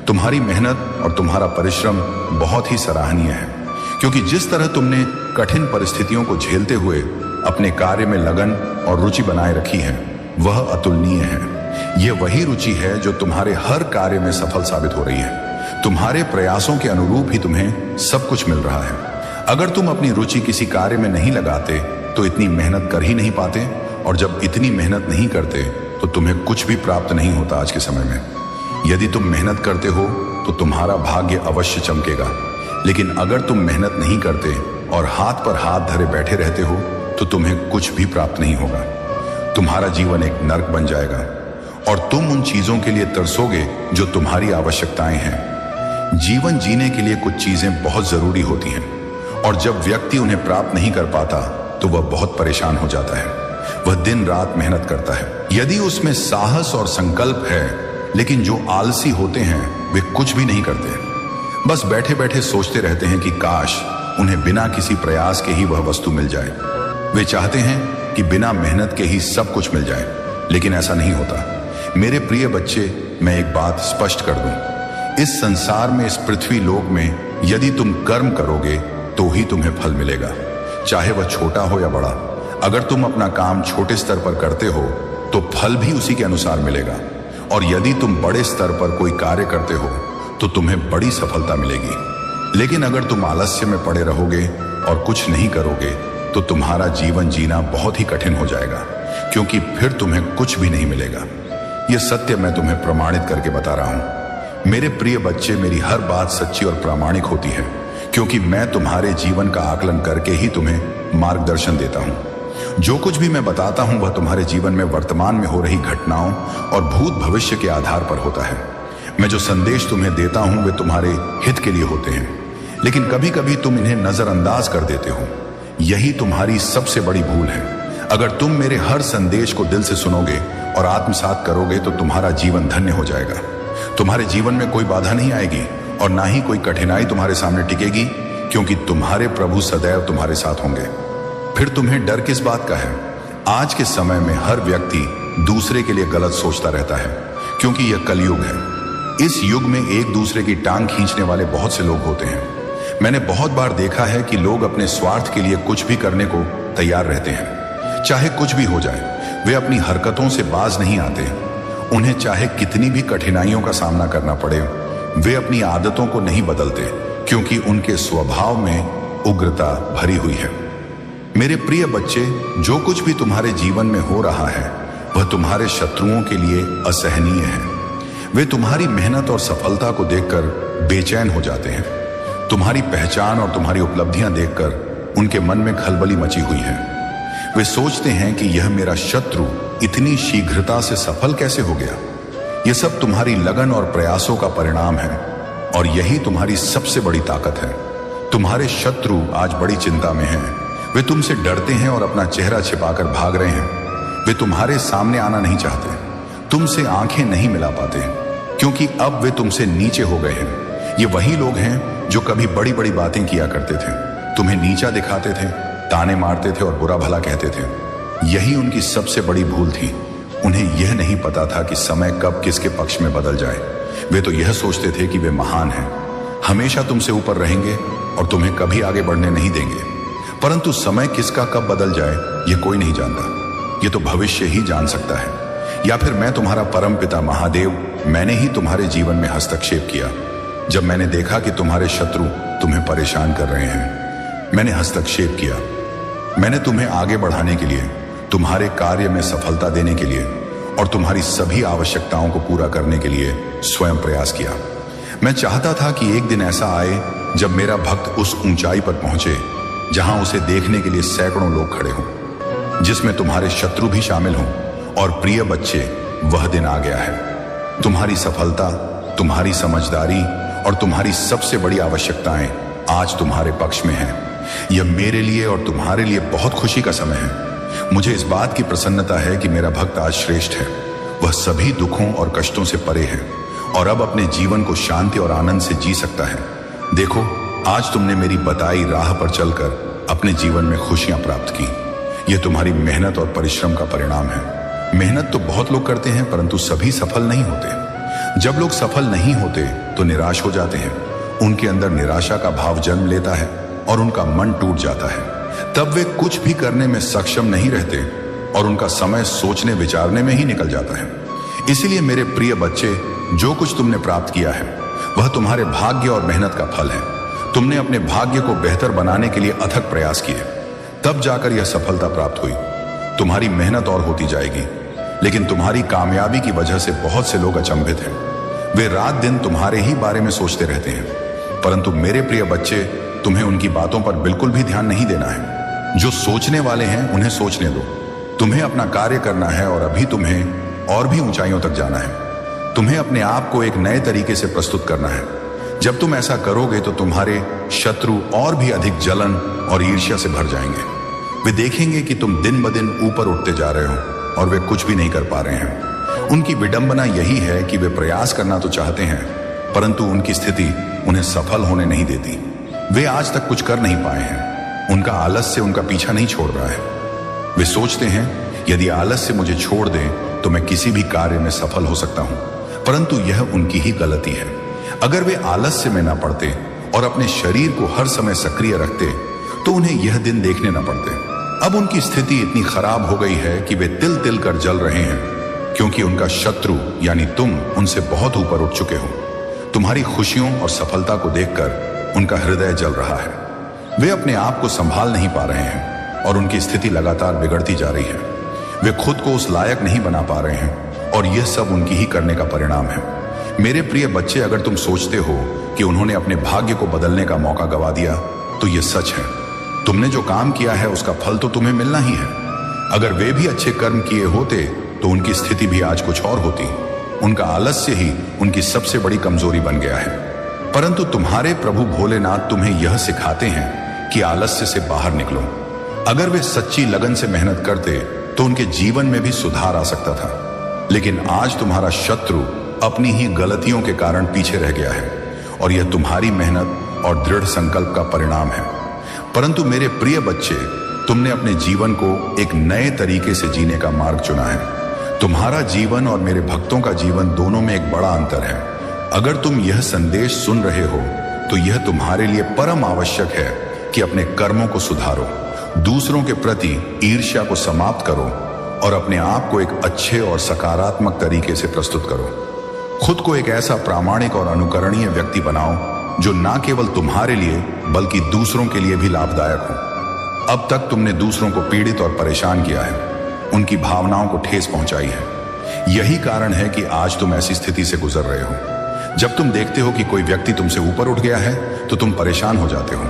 तुम्हारी मेहनत और तुम्हारा परिश्रम बहुत ही सराहनीय है। क्योंकि जिस तरह तुमने कठिन परिस्थितियों को झेलते हुए अपने कार्य में लगन और रुचि बनाए रखी है, वह अतुलनीय है। यह वही रुचि है जो तुम्हारे हर कार्य में सफल साबित हो रही है। तुम्हारे प्रयासों के अनुरूप ही तुम्हें सब कुछ मिल रहा है। अगर तुम अपनी रुचि किसी कार्य में नहीं लगाते तो इतनी मेहनत कर ही नहीं पाते, और जब इतनी मेहनत नहीं करते तो तुम्हें कुछ भी प्राप्त नहीं होता। आज के समय में यदि तुम मेहनत करते हो तो तुम्हारा भाग्य अवश्य चमकेगा, लेकिन अगर तुम मेहनत नहीं करते और हाथ पर हाथ धरे बैठे रहते हो तो तुम्हें कुछ भी प्राप्त नहीं होगा। तुम्हारा जीवन एक नर्क बन जाएगा और तुम उन चीजों के लिए तरसोगे जो तुम्हारी आवश्यकताएं हैं। जीवन जीने के लिए कुछ चीजें बहुत जरूरी होती हैं, और जब व्यक्ति उन्हें प्राप्त नहीं कर पाता तो वह बहुत परेशान हो जाता है। वह दिन रात मेहनत करता है। यदि उसमें साहस और संकल्प है, लेकिन जो आलसी होते हैं वे कुछ भी नहीं करते, बस बैठे बैठे सोचते रहते हैं कि काश उन्हें बिना किसी प्रयास के ही वह वस्तु मिल जाए। वे चाहते हैं कि बिना मेहनत के ही सब कुछ मिल जाए, लेकिन ऐसा नहीं होता। मेरे प्रिय बच्चे, मैं एक बात स्पष्ट कर दूं, इस संसार में, इस पृथ्वी लोक में यदि तुम कर्म करोगे तो ही तुम्हें फल मिलेगा, चाहे वह छोटा हो या बड़ा। अगर तुम अपना काम छोटे स्तर पर करते हो तो फल भी उसी के अनुसार मिलेगा, और यदि तुम बड़े स्तर पर कोई कार्य करते हो तो तुम्हें बड़ी सफलता मिलेगी। लेकिन अगर तुम आलस्य में पड़े रहोगे और कुछ नहीं करोगे तो तुम्हारा जीवन जीना बहुत ही कठिन हो जाएगा, क्योंकि फिर तुम्हें कुछ भी नहीं मिलेगा। यह सत्य मैं तुम्हें प्रमाणित करके बता रहा हूं। मेरे प्रिय बच्चे, मेरी हर बात सच्ची और प्रामाणिक होती है, क्योंकि मैं तुम्हारे जीवन का आकलन करके ही तुम्हें मार्गदर्शन देता हूं। जो कुछ भी मैं बताता हूं वह तुम्हारे जीवन में वर्तमान में हो रही घटनाओं और भूत भविष्य के आधार पर होता है। मैं जो संदेश तुम्हें देता हूं वे तुम्हारे हित के लिए होते हैं, लेकिन कभी कभी तुम इन्हें नजरअंदाज कर देते हो। यही तुम्हारी सबसे बड़ी भूल है। अगर तुम मेरे हर संदेश को दिल से सुनोगे और आत्मसात करोगे तो तुम्हारा जीवन धन्य हो जाएगा। तुम्हारे जीवन में कोई बाधा नहीं आएगी और ना ही कोई कठिनाई तुम्हारे सामने टिकेगी, क्योंकि तुम्हारे प्रभु सदैव तुम्हारे साथ होंगे। फिर तुम्हें डर किस बात का है? आज के समय में हर व्यक्ति दूसरे के लिए गलत सोचता रहता है, क्योंकि यह कलयुग है। इस युग में एक दूसरे की टांग खींचने वाले बहुत से लोग होते हैं। मैंने बहुत बार देखा है कि लोग अपने स्वार्थ के लिए कुछ भी करने को तैयार रहते हैं, चाहे कुछ भी हो जाए। वे अपनी हरकतों से बाज नहीं आते। उन्हें चाहे कितनी भी कठिनाइयों का सामना करना पड़े, वे अपनी आदतों को नहीं बदलते, क्योंकि उनके स्वभाव में उग्रता भरी हुई है। मेरे प्रिय बच्चे, जो कुछ भी तुम्हारे जीवन में हो रहा है वह तुम्हारे शत्रुओं के लिए असहनीय है। वे तुम्हारी मेहनत और सफलता को देखकर बेचैन हो जाते हैं। तुम्हारी पहचान और तुम्हारी उपलब्धियां देखकर उनके मन में खलबली मची हुई है। वे सोचते हैं कि यह मेरा शत्रु इतनी शीघ्रता से सफल कैसे हो गया। यह सब तुम्हारी लगन और प्रयासों का परिणाम है, और यही तुम्हारी सबसे बड़ी ताकत है। तुम्हारे शत्रु आज बड़ी चिंता में हैं। वे तुमसे डरते हैं और अपना चेहरा छिपाकर भाग रहे हैं। वे तुम्हारे सामने आना नहीं चाहते, तुमसे आंखें नहीं मिला पाते, क्योंकि अब वे तुमसे नीचे हो गए हैं। ये वही लोग हैं जो कभी बड़ी बड़ी बातें किया करते थे, तुम्हें नीचा दिखाते थे, ताने मारते थे और बुरा भला कहते थे। यही उनकी सबसे बड़ी भूल थी। उन्हें यह नहीं पता था कि समय कब किसके पक्ष में बदल जाए। वे तो यह सोचते थे कि वे महान हैं, हमेशा तुमसे ऊपर रहेंगे और तुम्हें कभी आगे बढ़ने नहीं देंगे। परंतु समय किसका कब बदल जाए ये कोई नहीं जानता। ये तो भविष्य ही जान सकता है, या फिर मैं तुम्हारा परम पिता महादेव, मैंने ही तुम्हारे जीवन में हस्तक्षेप किया। जब मैंने देखा कि तुम्हारे शत्रु तुम्हें परेशान कर रहे हैं, मैंने हस्तक्षेप किया। मैंने तुम्हें आगे बढ़ाने के लिए, तुम्हारे कार्य में सफलता देने के लिए और तुम्हारी सभी आवश्यकताओं को पूरा करने के लिए स्वयं प्रयास किया। मैं चाहता था कि एक दिन ऐसा आए जब मेरा भक्त उस ऊंचाई पर पहुंचे जहां उसे देखने के लिए सैकड़ों लोग खड़े हों, जिसमें तुम्हारे शत्रु भी शामिल हों। और प्रिय बच्चे, वह दिन आ गया है। तुम्हारी सफलता, तुम्हारी समझदारी और तुम्हारी सबसे बड़ी आवश्यकताएं आज तुम्हारे पक्ष में हैं। यह मेरे लिए और तुम्हारे लिए बहुत खुशी का समय है। मुझे इस बात की प्रसन्नता है कि मेरा भक्त आज श्रेष्ठ है। वह सभी दुखों और कष्टों से परे है और अब अपने जीवन को शांति और आनंद से जी सकता है। देखो, आज तुमने मेरी बताई राह पर चलकर अपने जीवन में खुशियां प्राप्त की। यह तुम्हारी मेहनत और परिश्रम का परिणाम है। मेहनत तो बहुत लोग करते हैं, परंतु सभी सफल नहीं होते। जब लोग सफल नहीं होते तो निराश हो जाते हैं। उनके अंदर निराशा का भाव जन्म लेता है और उनका मन टूट जाता है। तब वे कुछ भी करने में सक्षम नहीं रहते और उनका समय सोचने विचारने में ही निकल जाता है। इसीलिए मेरे प्रिय बच्चे, जो कुछ तुमने प्राप्त किया है वह तुम्हारे भाग्य और मेहनत का फल है। तुमने अपने भाग्य को बेहतर बनाने के लिए अथक प्रयास किए, तब जाकर यह सफलता प्राप्त हुई। तुम्हारी मेहनत और होती जाएगी, लेकिन तुम्हारी कामयाबी की वजह से बहुत से लोग अचंभित हैं। वे रात दिन तुम्हारे ही बारे में सोचते रहते हैं, परंतु मेरे प्रिय बच्चे, तुम्हें उनकी बातों पर बिल्कुल भी ध्यान नहीं देना है। जो सोचने वाले हैं उन्हें सोचने दो। तुम्हें अपना कार्य करना है और अभी तुम्हें और भी ऊंचाइयों तक जाना है। तुम्हें अपने आप को एक नए तरीके से प्रस्तुत करना है। जब तुम ऐसा करोगे तो तुम्हारे शत्रु और भी अधिक जलन और ईर्ष्या से भर जाएंगे। वे देखेंगे कि तुम दिन ब दिन ऊपर उठते जा रहे हो और वे कुछ भी नहीं कर पा रहे हैं। उनकी विडंबना यही है कि वे प्रयास करना तो चाहते हैं, परंतु उनकी स्थिति उन्हें सफल होने नहीं देती। वे आज तक कुछ कर नहीं पाए हैं। उनका आलस्य उनका पीछा नहीं छोड़ रहा है। वे सोचते हैं, यदि आलस्य मुझे छोड़ दे तो मैं किसी भी कार्य में सफल हो सकता हूं, परंतु यह उनकी ही गलती है। अगर वे आलस्य में ना पड़ते और अपने शरीर को हर समय सक्रिय रखते तो उन्हें यह दिन देखने ना पड़ते। अब उनकी स्थिति इतनी खराब हो गई है कि वे तिल तिल कर जल रहे हैं, क्योंकि उनका शत्रु यानी तुम उनसे बहुत ऊपर उठ चुके हो। तुम्हारी खुशियों और सफलता को देखकर उनका हृदय जल रहा है। वे अपने आप को संभाल नहीं पा रहे हैं और उनकी स्थिति लगातार बिगड़ती जा रही है। वे खुद को उस लायक नहीं बना पा रहे हैं और यह सब उनकी ही करने का परिणाम है। मेरे प्रिय बच्चे, अगर तुम सोचते हो कि उन्होंने अपने भाग्य को बदलने का मौका गवा दिया तो यह सच है। तुमने जो काम किया है उसका फल तो तुम्हें मिलना ही है। अगर वे भी अच्छे कर्म किए होते तो उनकी स्थिति भी आज कुछ और होती। उनका आलस्य ही उनकी सबसे बड़ी कमजोरी बन गया है। परंतु तुम्हारे प्रभु भोलेनाथ तुम्हें यह सिखाते हैं कि आलस्य से बाहर निकलो। अगर वे सच्ची लगन से मेहनत करते तो उनके जीवन में भी सुधार आ सकता था, लेकिन आज तुम्हारा शत्रु अपनी ही गलतियों के कारण पीछे रह गया है और यह तुम्हारी मेहनत और दृढ़ संकल्प का परिणाम है। परंतु मेरे प्रिय बच्चे, तुमने अपने जीवन को एक नए तरीके से जीने का मार्ग चुना है। तुम्हारा जीवन और मेरे भक्तों का जीवन दोनों में एक बड़ा अंतर है। अगर तुम यह संदेश सुन रहे हो तो यह तुम्हारे लिए परम आवश्यक है कि अपने कर्मों को सुधारो, दूसरों के प्रति ईर्ष्या को समाप्त करो और अपने आप को एक अच्छे और सकारात्मक तरीके से प्रस्तुत करो। खुद को एक ऐसा प्रामाणिक और अनुकरणीय व्यक्ति बनाओ जो न केवल तुम्हारे लिए बल्कि दूसरों के लिए भी लाभदायक हो। अब तक तुमने दूसरों को पीड़ित और परेशान किया है, उनकी भावनाओं को ठेस पहुंचाई है। यही कारण है कि आज तुम ऐसी स्थिति से गुजर रहे हो। जब तुम देखते हो कि कोई व्यक्ति तुमसे ऊपर उठ गया है तो तुम परेशान हो जाते हो,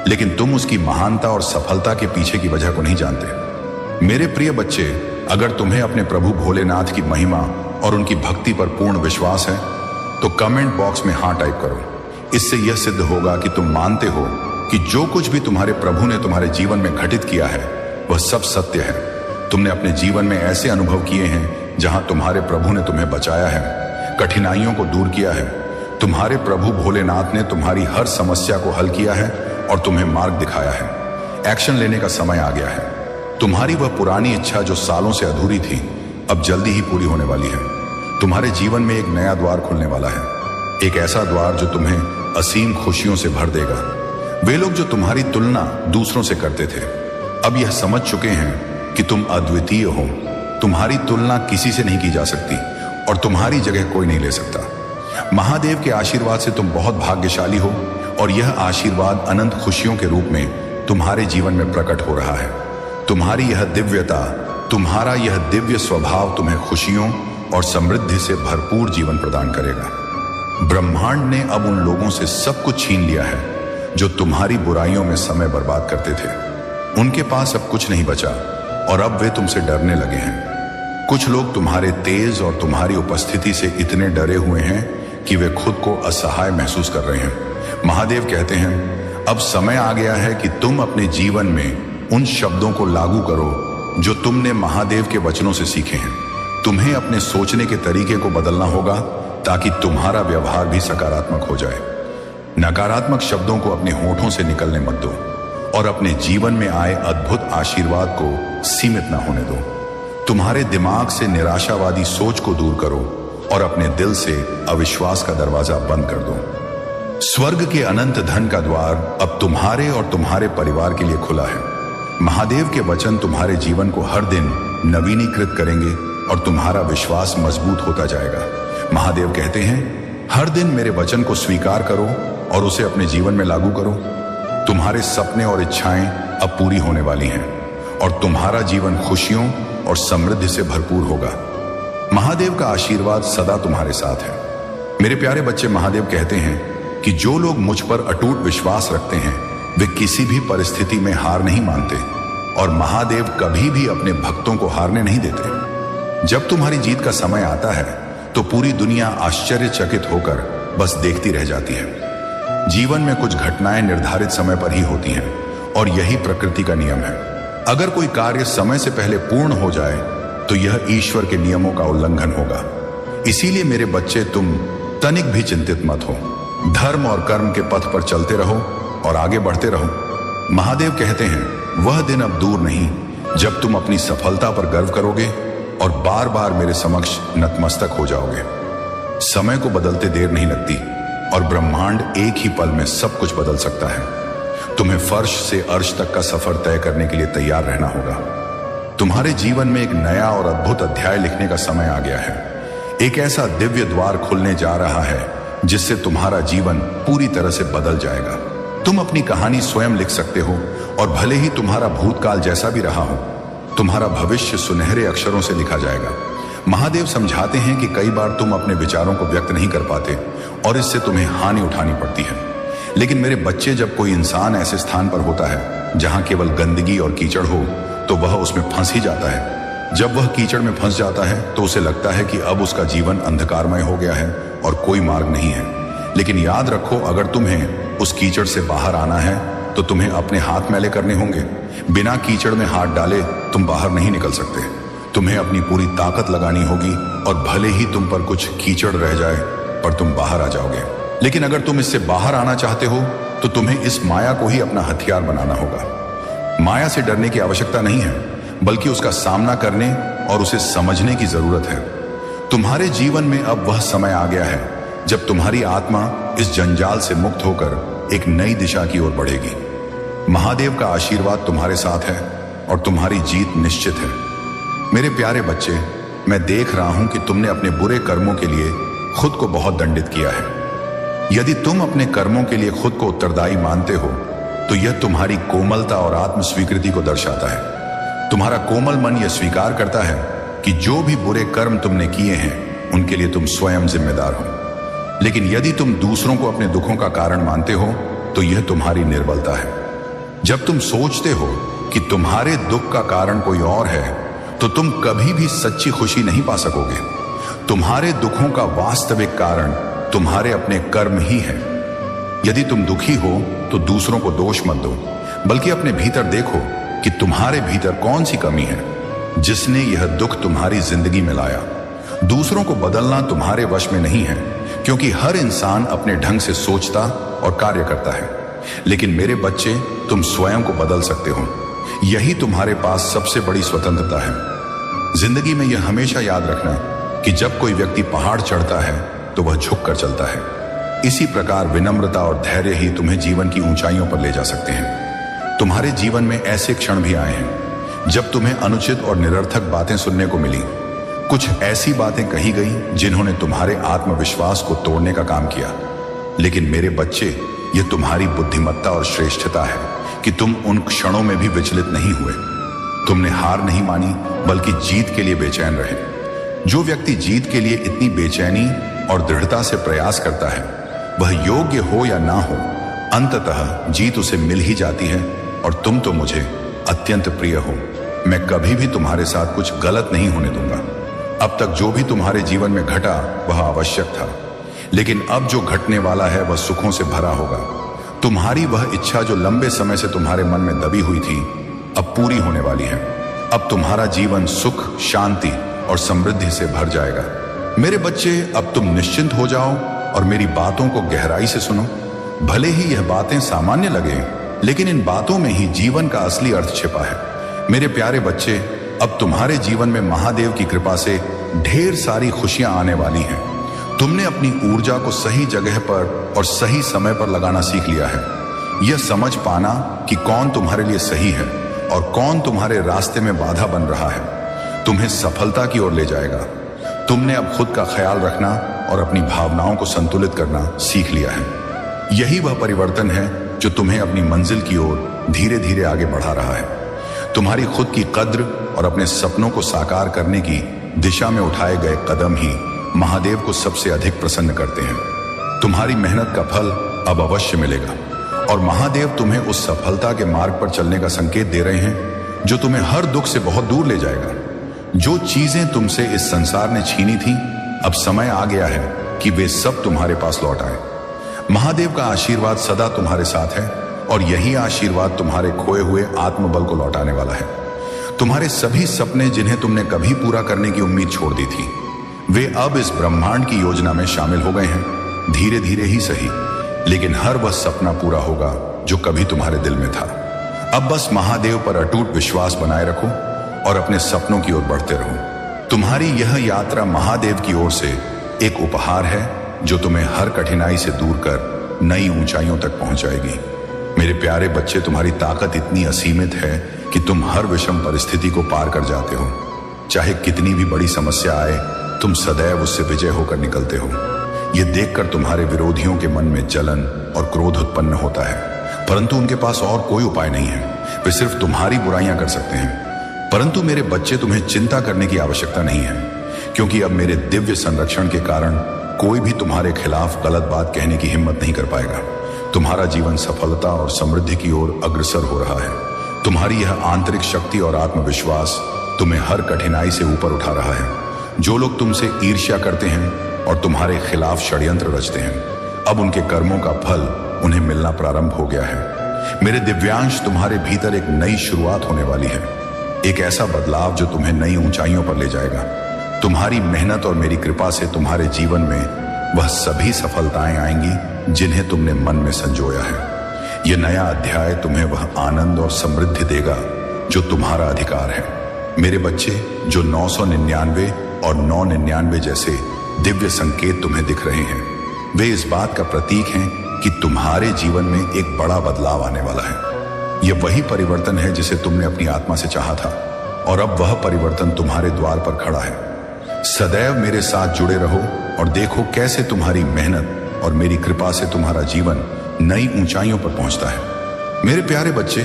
लेकिन तुम उसकी महानता और सफलता के पीछे की वजह को नहीं जानते। मेरे प्रिय बच्चे, अगर तुम्हें अपने प्रभु भोलेनाथ की महिमा और उनकी भक्ति पर पूर्ण विश्वास है तो कमेंट बॉक्स में हाँ टाइप करो। इससे यह सिद्ध होगा कि तुम मानते हो कि जो कुछ भी तुम्हारे प्रभु ने तुम्हारे जीवन में घटित किया है वह सब सत्य है। तुमने अपने जीवन में ऐसे अनुभव किए हैं जहां तुम्हारे प्रभु ने तुम्हें बचाया है, कठिनाइयों को दूर किया है। तुम्हारे प्रभु भोलेनाथ ने तुम्हारी हर समस्या को हल किया है और तुम्हें मार्ग दिखाया है। एक्शन लेने का समय आ गया है। तुम्हारी वह पुरानी इच्छा जो सालों से अधूरी थी अब जल्दी ही पूरी होने वाली है। तुम्हारे जीवन में एक नया द्वार खुलने वाला है, एक ऐसा द्वार जो तुम्हें असीम खुशियों से भर देगा। वे लोग जो तुम्हारी तुलना दूसरों से करते थे अब यह समझ चुके हैं कि तुम अद्वितीय हो। तुम्हारी तुलना किसी से नहीं की जा सकती और तुम्हारी जगह कोई नहीं ले सकता। महादेव के आशीर्वाद से तुम बहुत भाग्यशाली हो और यह आशीर्वाद अनंत खुशियों के रूप में तुम्हारे जीवन में प्रकट हो रहा है। तुम्हारी यह दिव्यता, तुम्हारा यह दिव्य स्वभाव तुम्हें खुशियों और समृद्धि से भरपूर जीवन प्रदान करेगा। ब्रह्मांड ने अब उन लोगों से सब कुछ छीन लिया है जो तुम्हारी बुराइयों में समय बर्बाद करते थे। उनके पास अब कुछ नहीं बचा और अब वे तुमसे डरने लगे हैं। कुछ लोग तुम्हारे तेज और तुम्हारी उपस्थिति से इतने डरे हुए हैं कि वे खुद को असहाय महसूस कर रहे हैं। महादेव कहते हैं, अब समय आ गया है कि तुम अपने जीवन में उन शब्दों को लागू करो जो तुमने महादेव के वचनों से सीखे हैं। तुम्हें अपने सोचने के तरीके को बदलना होगा ताकि तुम्हारा व्यवहार भी सकारात्मक हो जाए। नकारात्मक शब्दों को अपने होठों से निकलने मत दो और अपने जीवन में आए अद्भुत आशीर्वाद को सीमित न होने दो। तुम्हारे दिमाग से निराशावादी सोच को दूर करो और अपने दिल से अविश्वास का दरवाजा बंद कर दो। स्वर्ग के अनंत धन का द्वार अब तुम्हारे और तुम्हारे परिवार के लिए खुला है। महादेव के वचन तुम्हारे जीवन को हर दिन नवीनीकृत करेंगे और तुम्हारा विश्वास मजबूत होता जाएगा। महादेव कहते हैं, हर दिन मेरे वचन को स्वीकार करो और उसे अपने जीवन में लागू करो। तुम्हारे सपने और इच्छाएं अब पूरी होने वाली हैं और तुम्हारा जीवन खुशियों और समृद्धि से भरपूर होगा। महादेव का आशीर्वाद सदा तुम्हारे साथ है। मेरे प्यारे बच्चे, महादेव कहते हैं कि जो लोग मुझ पर अटूट विश्वास रखते हैं वे किसी भी परिस्थिति में हार नहीं मानते और महादेव कभी भी अपने भक्तों को हारने नहीं देते। जब तुम्हारी जीत का समय आता है तो पूरी दुनिया आश्चर्यचकित होकर बस देखती रह जाती है। जीवन में कुछ घटनाएं निर्धारित समय पर ही होती हैं और यही प्रकृति का नियम है। अगर कोई कार्य समय से पहले पूर्ण हो जाए तो यह ईश्वर के नियमों का उल्लंघन होगा। इसीलिए मेरे बच्चे, तुम तनिक भी चिंतित मत हो। धर्म और कर्म के पथ पर चलते रहो और आगे बढ़ते रहो। महादेव कहते हैं, वह दिन अब दूर नहीं जब तुम अपनी सफलता पर गर्व करोगे और बार बार मेरे समक्ष नतमस्तक हो जाओगे। समय को बदलते देर नहीं लगती और ब्रह्मांड एक ही पल में सब कुछ बदल सकता है। तुम्हें फर्श से अर्श तक का सफर तय करने के लिए तैयार रहना होगा। तुम्हारे जीवन में एक नया और अद्भुत अध्याय लिखने का समय आ गया है। एक ऐसा दिव्य द्वार खुलने जा रहा है जिससे तुम्हारा जीवन पूरी तरह से बदल जाएगा। तुम अपनी कहानी स्वयं लिख सकते हो और भले ही तुम्हारा भूतकाल जैसा भी रहा हो, तुम्हारा भविष्य सुनहरे अक्षरों से लिखा जाएगा। महादेव समझाते हैं कि कई बार तुम अपने विचारों को व्यक्त नहीं कर पाते और इससे तुम्हें हानि उठानी पड़ती है। लेकिन मेरे बच्चे, जब कोई इंसान ऐसे स्थान पर होता है जहां केवल गंदगी और कीचड़ हो तो वह उसमें फंस ही जाता है। जब वह कीचड़ में फंस जाता है तो उसे लगता है कि अब उसका जीवन अंधकारमय हो गया है और कोई मार्ग नहीं है। लेकिन याद रखो, अगर तुम्हें उस कीचड़ से बाहर आना है तो तुम्हें अपने हाथ मैले करने होंगे। बिना कीचड़ में हाथ डाले तुम बाहर नहीं निकल सकते। तुम्हें अपनी पूरी ताकत लगानी होगी और भले ही तुम पर कुछ कीचड़ रह जाए पर तुम बाहर आ जाओगे। लेकिन अगर तुम इससे बाहर आना चाहते हो तो तुम्हें इस माया को ही अपना हथियार बनाना होगा। माया से डरने की आवश्यकता नहीं है, बल्कि उसका सामना करने और उसे समझने की जरूरत है। तुम्हारे जीवन में अब वह समय आ गया है जब तुम्हारी आत्मा इस जंजाल से मुक्त होकर एक नई दिशा की ओर बढ़ेगी। महादेव का आशीर्वाद तुम्हारे साथ है और तुम्हारी जीत निश्चित है। मेरे प्यारे बच्चे, मैं देख रहा हूं कि तुमने अपने बुरे कर्मों के लिए खुद को बहुत दंडित किया है। यदि तुम अपने कर्मों के लिए खुद को उत्तरदायी मानते हो तो यह तुम्हारी कोमलता और आत्म स्वीकृति को दर्शाता है। तुम्हारा कोमल मन यह स्वीकार करता है कि जो भी बुरे कर्म तुमने किए हैं उनके लिए तुम स्वयं जिम्मेदार हो। लेकिन यदि तुम दूसरों को अपने दुखों का कारण मानते हो तो यह तुम्हारी निर्बलता है। जब तुम सोचते हो कि तुम्हारे दुख का कारण कोई और है तो तुम कभी भी सच्ची खुशी नहीं पा सकोगे। तुम्हारे दुखों का वास्तविक कारण तुम्हारे अपने कर्म ही है। यदि तुम दुखी हो तो दूसरों को दोष मत दो, बल्कि अपने भीतर देखो कि तुम्हारे भीतर कौन सी कमी है जिसने यह दुख तुम्हारी जिंदगी में लाया। दूसरों को बदलना तुम्हारे वश में नहीं है, क्योंकि हर इंसान अपने ढंग से सोचता और कार्य करता है। लेकिन मेरे बच्चे, तुम स्वयं को बदल सकते हो। यही तुम्हारे पास सबसे बड़ी स्वतंत्रता है। जिंदगी में यह हमेशा याद रखना कि जब कोई व्यक्ति पहाड़ चढ़ता है तो वह झुक कर चलता है। इसी प्रकार विनम्रता और धैर्य ही तुम्हें जीवन की ऊंचाइयों पर ले जा सकते हैं। तुम्हारे जीवन में ऐसे क्षण भी आए हैं जब तुम्हें अनुचित और निरर्थक बातें सुनने को मिली। कुछ ऐसी बातें कही गई जिन्होंने तुम्हारे आत्मविश्वास को तोड़ने का काम किया। लेकिन मेरे बच्चे, यह तुम्हारी बुद्धिमत्ता और श्रेष्ठता है कि तुम उन क्षणों में भी विचलित नहीं हुए। तुमने हार नहीं मानी, बल्कि जीत के लिए बेचैन रहे। जो व्यक्ति जीत के लिए इतनी बेचैनी और दृढ़ता से प्रयास करता है, वह योग्य हो या ना हो, अंततः जीत उसे मिल ही जाती है। और तुम तो मुझे अत्यंत प्रिय हो। मैं कभी भी तुम्हारे साथ कुछ गलत नहीं होने दूंगा। अब तक जो भी तुम्हारे जीवन में घटा वह आवश्यक था, लेकिन अब जो घटने वाला है वह सुखों से भरा होगा। तुम्हारी वह इच्छा जो लंबे समय से तुम्हारे मन में दबी हुई थी, अब पूरी होने वाली है। अब तुम्हारा जीवन सुख, शांति और समृद्धि से भर जाएगा। मेरे बच्चे, अब तुम निश्चिंत हो जाओ और मेरी बातों को गहराई से सुनो। भले ही यह बातें सामान्य लगे, लेकिन इन बातों में ही जीवन का असली अर्थ छिपा है। मेरे प्यारे बच्चे, अब तुम्हारे जीवन में महादेव की कृपा से ढेर सारी खुशियां आने वाली हैं। तुमने अपनी ऊर्जा को सही जगह पर और सही समय पर लगाना सीख लिया है। यह समझ पाना कि कौन तुम्हारे लिए सही है और कौन तुम्हारे रास्ते में बाधा बन रहा है, तुम्हें सफलता की ओर ले जाएगा। तुमने अब खुद का ख्याल रखना और अपनी भावनाओं को संतुलित करना सीख लिया है। यही वह परिवर्तन है जो तुम्हें अपनी मंजिल की ओर धीरे धीरे आगे बढ़ा रहा है। तुम्हारी खुद की कद्र और अपने सपनों को साकार करने की दिशा में उठाए गए कदम ही महादेव को सबसे अधिक प्रसन्न करते हैं। तुम्हारी मेहनत का फल अब अवश्य मिलेगा और महादेव तुम्हें उस सफलता के मार्ग पर चलने का संकेत दे रहे हैं जो तुम्हें हर दुख से बहुत दूर ले जाएगा। जो चीजें तुमसे इस संसार ने छीनी थी, अब समय आ गया है कि वे सब तुम्हारे पास लौट आए। महादेव का आशीर्वाद सदा तुम्हारे साथ है और यही आशीर्वाद तुम्हारे खोए हुए आत्मबल को लौटाने वाला है। तुम्हारे सभी सपने जिन्हें तुमने कभी पूरा करने की उम्मीद छोड़ दी थी, वे अब इस ब्रह्मांड की योजना में शामिल हो गए हैं। धीरे धीरे ही सही, लेकिन हर वह सपना पूरा होगा जो कभी तुम्हारे दिल में था। अब बस महादेव पर अटूट विश्वास बनाए रखो और अपने सपनों की ओर बढ़ते रहो। तुम्हारी यह यात्रा महादेव की ओर से एक उपहार है जो तुम्हें हर कठिनाई से दूर कर नई ऊंचाइयों तक पहुंचाएगी। मेरे प्यारे बच्चे, तुम्हारी ताकत इतनी असीमित है कि तुम हर विषम परिस्थिति को पार कर जाते हो। चाहे कितनी भी बड़ी समस्या आए, तुम सदैव उससे विजय होकर निकलते हो। यह देखकर तुम्हारे विरोधियों के मन में जलन और क्रोध उत्पन्न होता है, परंतु उनके पास और कोई उपाय नहीं है। वे सिर्फ तुम्हारी बुराइयां कर सकते हैं। परंतु मेरे बच्चे, तुम्हें चिंता करने की आवश्यकता नहीं है, क्योंकि अब मेरे दिव्य संरक्षण के कारण कोई भी तुम्हारे खिलाफ गलत बात कहने की हिम्मत नहीं कर पाएगा। तुम्हारा जीवन सफलता और समृद्धि की ओर अग्रसर हो रहा है। तुम्हारी यह आंतरिक शक्ति और आत्मविश्वास तुम्हें हर कठिनाई से ऊपर उठा रहा है। जो लोग तुमसे ईर्ष्या करते हैं और तुम्हारे खिलाफ षड्यंत्र रचते हैं, अब उनके कर्मों का फल उन्हें मिलना प्रारंभ हो गया है। मेरे दिव्यांश, तुम्हारे भीतर एक नई शुरुआत होने वाली है, एक ऐसा बदलाव जो तुम्हें नई ऊंचाइयों पर ले जाएगा। तुम्हारी मेहनत और मेरी कृपा से तुम्हारे जीवन में वह सभी सफलताएं आएंगी जिन्हें तुमने मन में संजोया है। यह नया अध्याय तुम्हें वह आनंद और समृद्धि देगा जो तुम्हारा अधिकार है। मेरे बच्चे, जो 999 और 999 जैसे दिव्य संकेत तुम्हें दिख रहे हैं, वे इस बात का प्रतीक हैं कि तुम्हारे जीवन में एक बड़ा बदलाव आने वाला है। यह वही परिवर्तन है जिसे तुमने अपनी आत्मा से चाहा था और अब वह परिवर्तन तुम्हारे द्वार पर खड़ा है। सदैव मेरे साथ जुड़े रहो और देखो कैसे तुम्हारी मेहनत और मेरी कृपा से तुम्हारा जीवन नई ऊंचाइयों पर पहुंचता है। मेरे प्यारे बच्चे,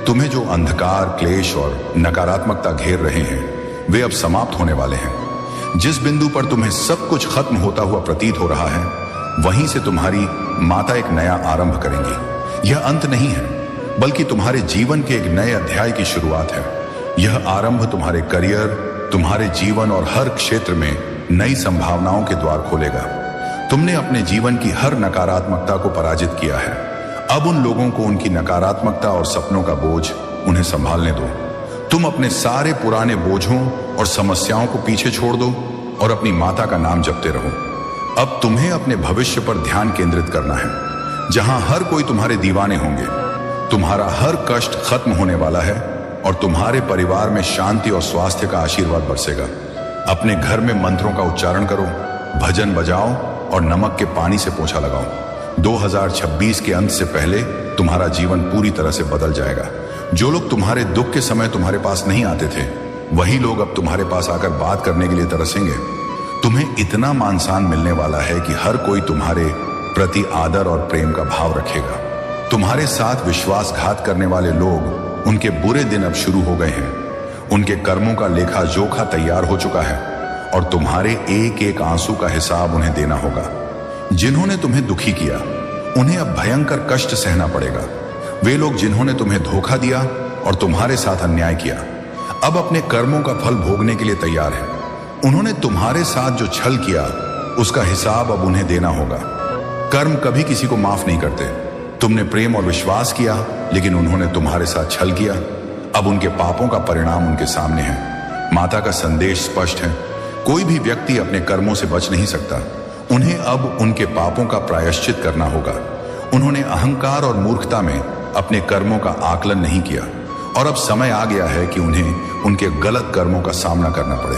तुम्हें जो अंधकार, क्लेश और नकारात्मकता घेर रहे हैं, वे अब समाप्त होने वाले हैं। जिस बिंदु पर तुम्हें सब कुछ खत्म होता हुआ प्रतीत हो रहा है, वहीं से तुम्हारी माता एक नया आरंभ करेंगी। यह अंत नहीं है, बल्कि तुम्हारे जीवन के एक नए अध्याय की शुरुआत है। यह आरंभ तुम्हारे करियर, तुम्हारे जीवन और हर क्षेत्र में नई संभावनाओं के द्वार खोलेगा। तुमने अपने जीवन की हर नकारात्मकता को पराजित किया है। अब उन लोगों को उनकी नकारात्मकता और सपनों का बोझ उन्हें संभालने दो। तुम अपने सारे पुराने बोझों और समस्याओं को पीछे छोड़ दो और अपनी माता का नाम जपते रहो। अब तुम्हें अपने भविष्य पर ध्यान केंद्रित करना है, जहां हर कोई तुम्हारे दीवाने होंगे। तुम्हारा हर कष्ट खत्म होने वाला है और तुम्हारे परिवार में शांति और स्वास्थ्य का आशीर्वाद बरसेगा। अपने घर में मंत्रों का उच्चारण करो, भजन बजाओ और नमक के पानी से पोछा लगाओ। 2026 के अंत से पहले तुम्हारा जीवन पूरी तरह से बदल जाएगा। जो लोग तुम्हारे दुख के समय तुम्हारे पास नहीं आते थे, वही लोग अब तुम्हारे पास आकर बात करने के लिए तरसेंगे। तुम्हें इतना मान सम्मान मिलने वाला है कि हर कोई तुम्हारे प्रति आदर और प्रेम का भाव रखेगा। तुम्हारे साथ विश्वासघात करने वाले लोग, उनके बुरे दिन अब शुरू हो गए हैं। उनके कर्मों का लेखा जोखा तैयार हो चुका है और तुम्हारे एक एक आंसू का हिसाब उन्हें देना होगा। जिन्होंने तुम्हें दुखी किया, उन्हें अब भयंकर कष्ट सहना पड़ेगा। वे लोग जिन्होंने तुम्हें धोखा दिया और तुम्हारे साथ अन्याय किया, अब अपने कर्मों का फल भोगने के लिए तैयार हैं। उन्होंने तुम्हारे साथ जो छल किया, उसका हिसाब अब उन्हें देना होगा। कर्म कभी किसी को माफ नहीं करते। तुमने प्रेम और विश्वास किया, लेकिन उन्होंने तुम्हारे साथ छल किया। अब उनके पापों का परिणाम उनके सामने है। माता का संदेश स्पष्ट है, कोई भी व्यक्ति अपने कर्मों से बच नहीं सकता। उन्हें अब उनके पापों का प्रायश्चित करना होगा। उन्होंने अहंकार और मूर्खता में अपने कर्मों का आकलन नहीं किया और अब समय आ गया है कि उन्हें उनके गलत कर्मों का सामना करना पड़े।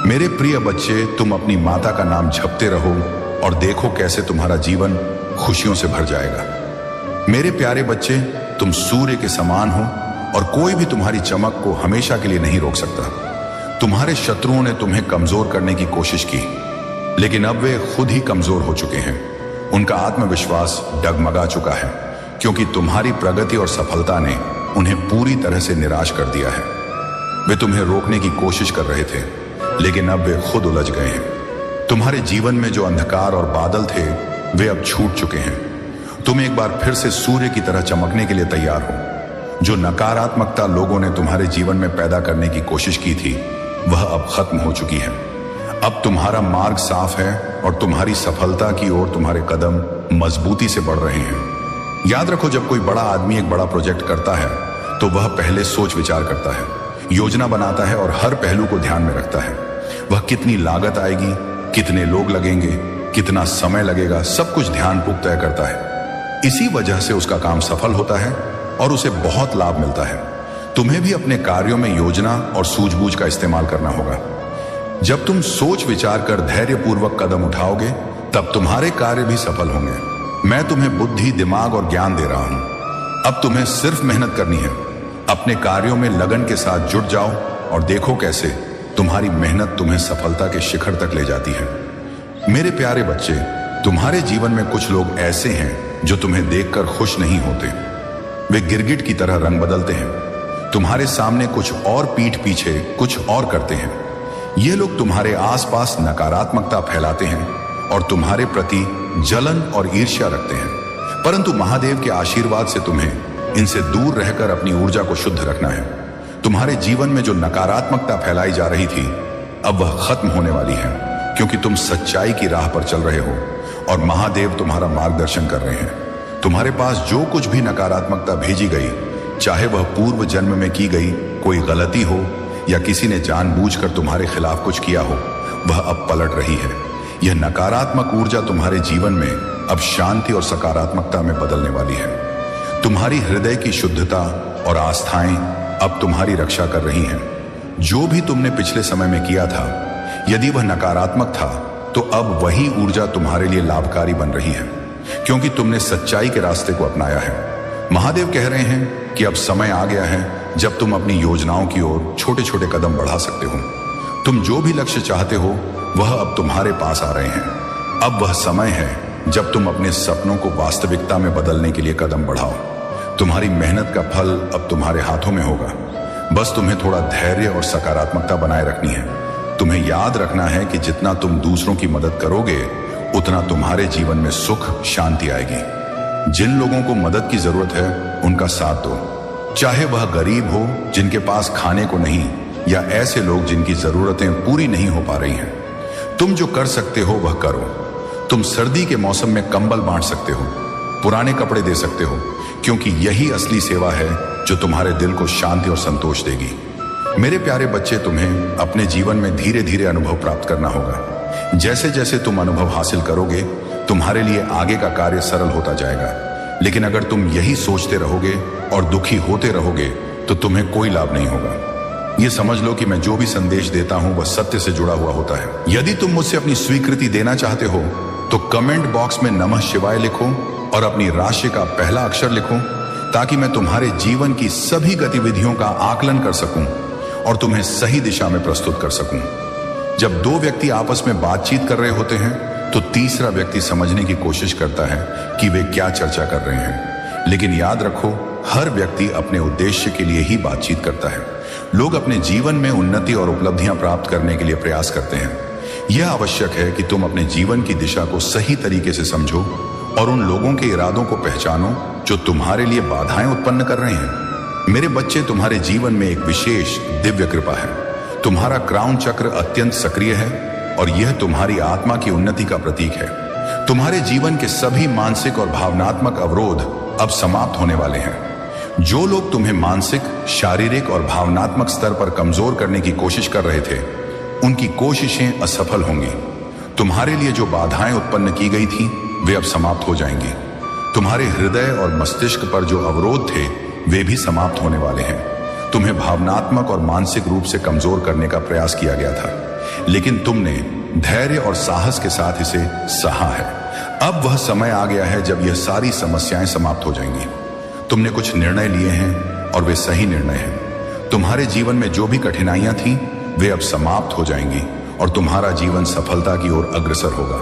मेरे प्रिय बच्चे, तुम अपनी माता का नाम जपते रहो और देखो कैसे तुम्हारा जीवन खुशियों से भर जाएगा। मेरे प्यारे बच्चे, तुम सूर्य के समान हो और कोई भी तुम्हारी चमक को हमेशा के लिए नहीं रोक सकता। तुम्हारे शत्रुओं ने तुम्हें कमजोर करने की कोशिश की, लेकिन अब वे खुद ही कमजोर हो चुके हैं। उनका आत्मविश्वास डगमगा चुका है, क्योंकि तुम्हारी प्रगति और सफलता ने उन्हें पूरी तरह से निराश कर दिया है। वे तुम्हें रोकने की कोशिश कर रहे थे, लेकिन अब वे खुद उलझ गए हैं। तुम्हारे जीवन में जो अंधकार और बादल थे, वे अब छूट चुके हैं। तुम एक बार फिर से सूर्य की तरह चमकने के लिए तैयार हो। जो नकारात्मकता लोगों ने तुम्हारे जीवन में पैदा करने की कोशिश की थी, वह अब खत्म हो चुकी है। अब तुम्हारा मार्ग साफ है और तुम्हारी सफलता की ओर तुम्हारे कदम मजबूती से बढ़ रहे हैं। याद रखो, जब कोई बड़ा आदमी एक बड़ा प्रोजेक्ट करता है तो वह पहले सोच विचार करता है, योजना बनाता है और हर पहलू को ध्यान में रखता है। वह कितनी लागत आएगी, कितने लोग लगेंगे, कितना समय लगेगा, सब कुछ ध्यानपूर्वक तय करता है। इसी वजह से उसका काम सफल होता है और उसे बहुत लाभ मिलता है। तुम्हें भी अपने कार्यों में योजना और सूझबूझ का इस्तेमाल करना होगा। जब तुम सोच विचार कर धैर्यपूर्वक कदम उठाओगे, तब तुम्हारे कार्य भी सफल होंगे। मैं तुम्हें बुद्धि, दिमाग और ज्ञान दे रहा हूं। अब तुम्हें सिर्फ मेहनत करनी है। अपने कार्यों में लगन के साथ जुट जाओ और देखो कैसे तुम्हारी मेहनत तुम्हें सफलता के शिखर तक ले जाती है। मेरे प्यारे बच्चे, तुम्हारे जीवन में कुछ लोग ऐसे हैं जो तुम्हें देखकर खुश नहीं होते। वे गिरगिट की तरह रंग बदलते हैं। तुम्हारे सामने कुछ और, पीठ पीछे कुछ और करते हैं। ये लोग तुम्हारे आसपास नकारात्मकता फैलाते हैं और तुम्हारे प्रति जलन और ईर्ष्या रखते हैं। परंतु महादेव के आशीर्वाद से तुम्हें इनसे दूर रहकर अपनी ऊर्जा को शुद्ध रखना है। तुम्हारे जीवन में जो नकारात्मकता फैलाई जा रही थी, अब वह खत्म होने वाली है, क्योंकि तुम सच्चाई की राह पर चल रहे हो और महादेव तुम्हारा मार्गदर्शन कर रहे हैं। तुम्हारे पास जो कुछ भी नकारात्मकता भेजी गई, चाहे वह पूर्व जन्म में की गई कोई गलती हो या किसी ने जानबूझकर तुम्हारे खिलाफ कुछ किया हो, वह अब पलट रही है। यह नकारात्मक ऊर्जा तुम्हारे जीवन में अब शांति और सकारात्मकता में बदलने वाली है। तुम्हारी हृदय की शुद्धता और आस्थाएं अब तुम्हारी रक्षा कर रही हैं। जो भी तुमने पिछले समय में किया था, यदि वह नकारात्मक था, तो अब वही ऊर्जा तुम्हारे लिए लाभकारी बन रही है, क्योंकि तुमने सच्चाई के रास्ते को अपनाया है। महादेव कह रहे हैं कि अब समय आ गया है जब तुम अपनी योजनाओं की ओर छोटे छोटे कदम बढ़ा सकते हो। तुम जो भी लक्ष्य चाहते हो, वह अब तुम्हारे पास आ रहे हैं। अब वह समय है जब तुम अपने सपनों को वास्तविकता में बदलने के लिए कदम बढ़ाओ। तुम्हारी मेहनत का फल अब तुम्हारे हाथों में होगा। बस तुम्हें थोड़ा धैर्य और सकारात्मकता बनाए रखनी है। तुम्हें याद रखना है कि जितना तुम दूसरों की मदद करोगे, उतना तुम्हारे जीवन में सुख, शांति आएगी। जिन लोगों को मदद की जरूरत है, उनका साथ दो, चाहे वह गरीब हो जिनके पास खाने को नहीं, या ऐसे लोग जिनकी जरूरतें पूरी नहीं हो पा रही हैं। तुम जो कर सकते हो वह करो। तुम सर्दी के मौसम में कंबल बांट सकते हो, पुराने कपड़े दे सकते हो, क्योंकि यही असली सेवा है जो तुम्हारे दिल को शांति और संतोष देगी। मेरे प्यारे बच्चे, तुम्हें अपने जीवन में धीरे धीरे अनुभव प्राप्त करना होगा। जैसे जैसे तुम अनुभव हासिल करोगे, तुम्हारे लिए आगे का कार्य सरल होता जाएगा। लेकिन अगर तुम यही सोचते रहोगे और दुखी होते रहोगे, तो तुम्हें कोई लाभ नहीं होगा। ये समझ लो कि मैं जो भी संदेश देता हूं वह सत्य से जुड़ा हुआ होता है। यदि तुम मुझसे अपनी स्वीकृति देना चाहते हो, तो कमेंट बॉक्स में नमः शिवाय लिखो और अपनी राशि का पहला अक्षर लिखो, ताकि मैं तुम्हारे जीवन की सभी गतिविधियों का आकलन कर सकूं और तुम्हें सही दिशा में प्रस्तुत कर सकूं। जब दो व्यक्ति आपस में बातचीत कर रहे होते हैं, तो तीसरा व्यक्ति समझने की कोशिश करता है कि वे क्या चर्चा कर रहे हैं। लेकिन याद रखो, हर व्यक्ति अपने उद्देश्य के लिए ही बातचीत करता है। लोग अपने जीवन में उन्नति और उपलब्धियां प्राप्त करने के लिए प्रयास करते हैं। यह आवश्यक है कि तुम अपने जीवन की दिशा को सही तरीके से समझो और उन लोगों के इरादों को पहचानो जो तुम्हारे लिए बाधाएं उत्पन्न कर रहे हैं। मेरे बच्चे, तुम्हारे जीवन में एक विशेष दिव्य कृपा है। तुम्हारा क्राउन चक्र अत्यंत सक्रिय है और यह तुम्हारी आत्मा की उन्नति का प्रतीक है। तुम्हारे जीवन के सभी मानसिक और भावनात्मक अवरोध अब समाप्त होने वाले हैं। जो लोग तुम्हें मानसिक, शारीरिक और भावनात्मक स्तर पर कमजोर करने की कोशिश कर रहे थे, उनकी कोशिशें असफल होंगी। तुम्हारे लिए जो बाधाएं उत्पन्न की गई थी, वे अब समाप्त हो जाएंगी। तुम्हारे हृदय और मस्तिष्क पर जो अवरोध थे, वे भी समाप्त होने वाले हैं। तुम्हें भावनात्मक और मानसिक रूप से कमजोर करने का प्रयास किया गया था, लेकिन तुमने धैर्य और साहस के साथ इसे सहा है। अब वह समय आ गया है जब यह सारी समस्याएं समाप्त हो जाएंगी। तुमने कुछ निर्णय लिए हैं और वे सही निर्णय हैं। तुम्हारे जीवन में जो भी कठिनाइयां थीं वे अब समाप्त हो जाएंगी और तुम्हारा जीवन सफलता की ओर अग्रसर होगा।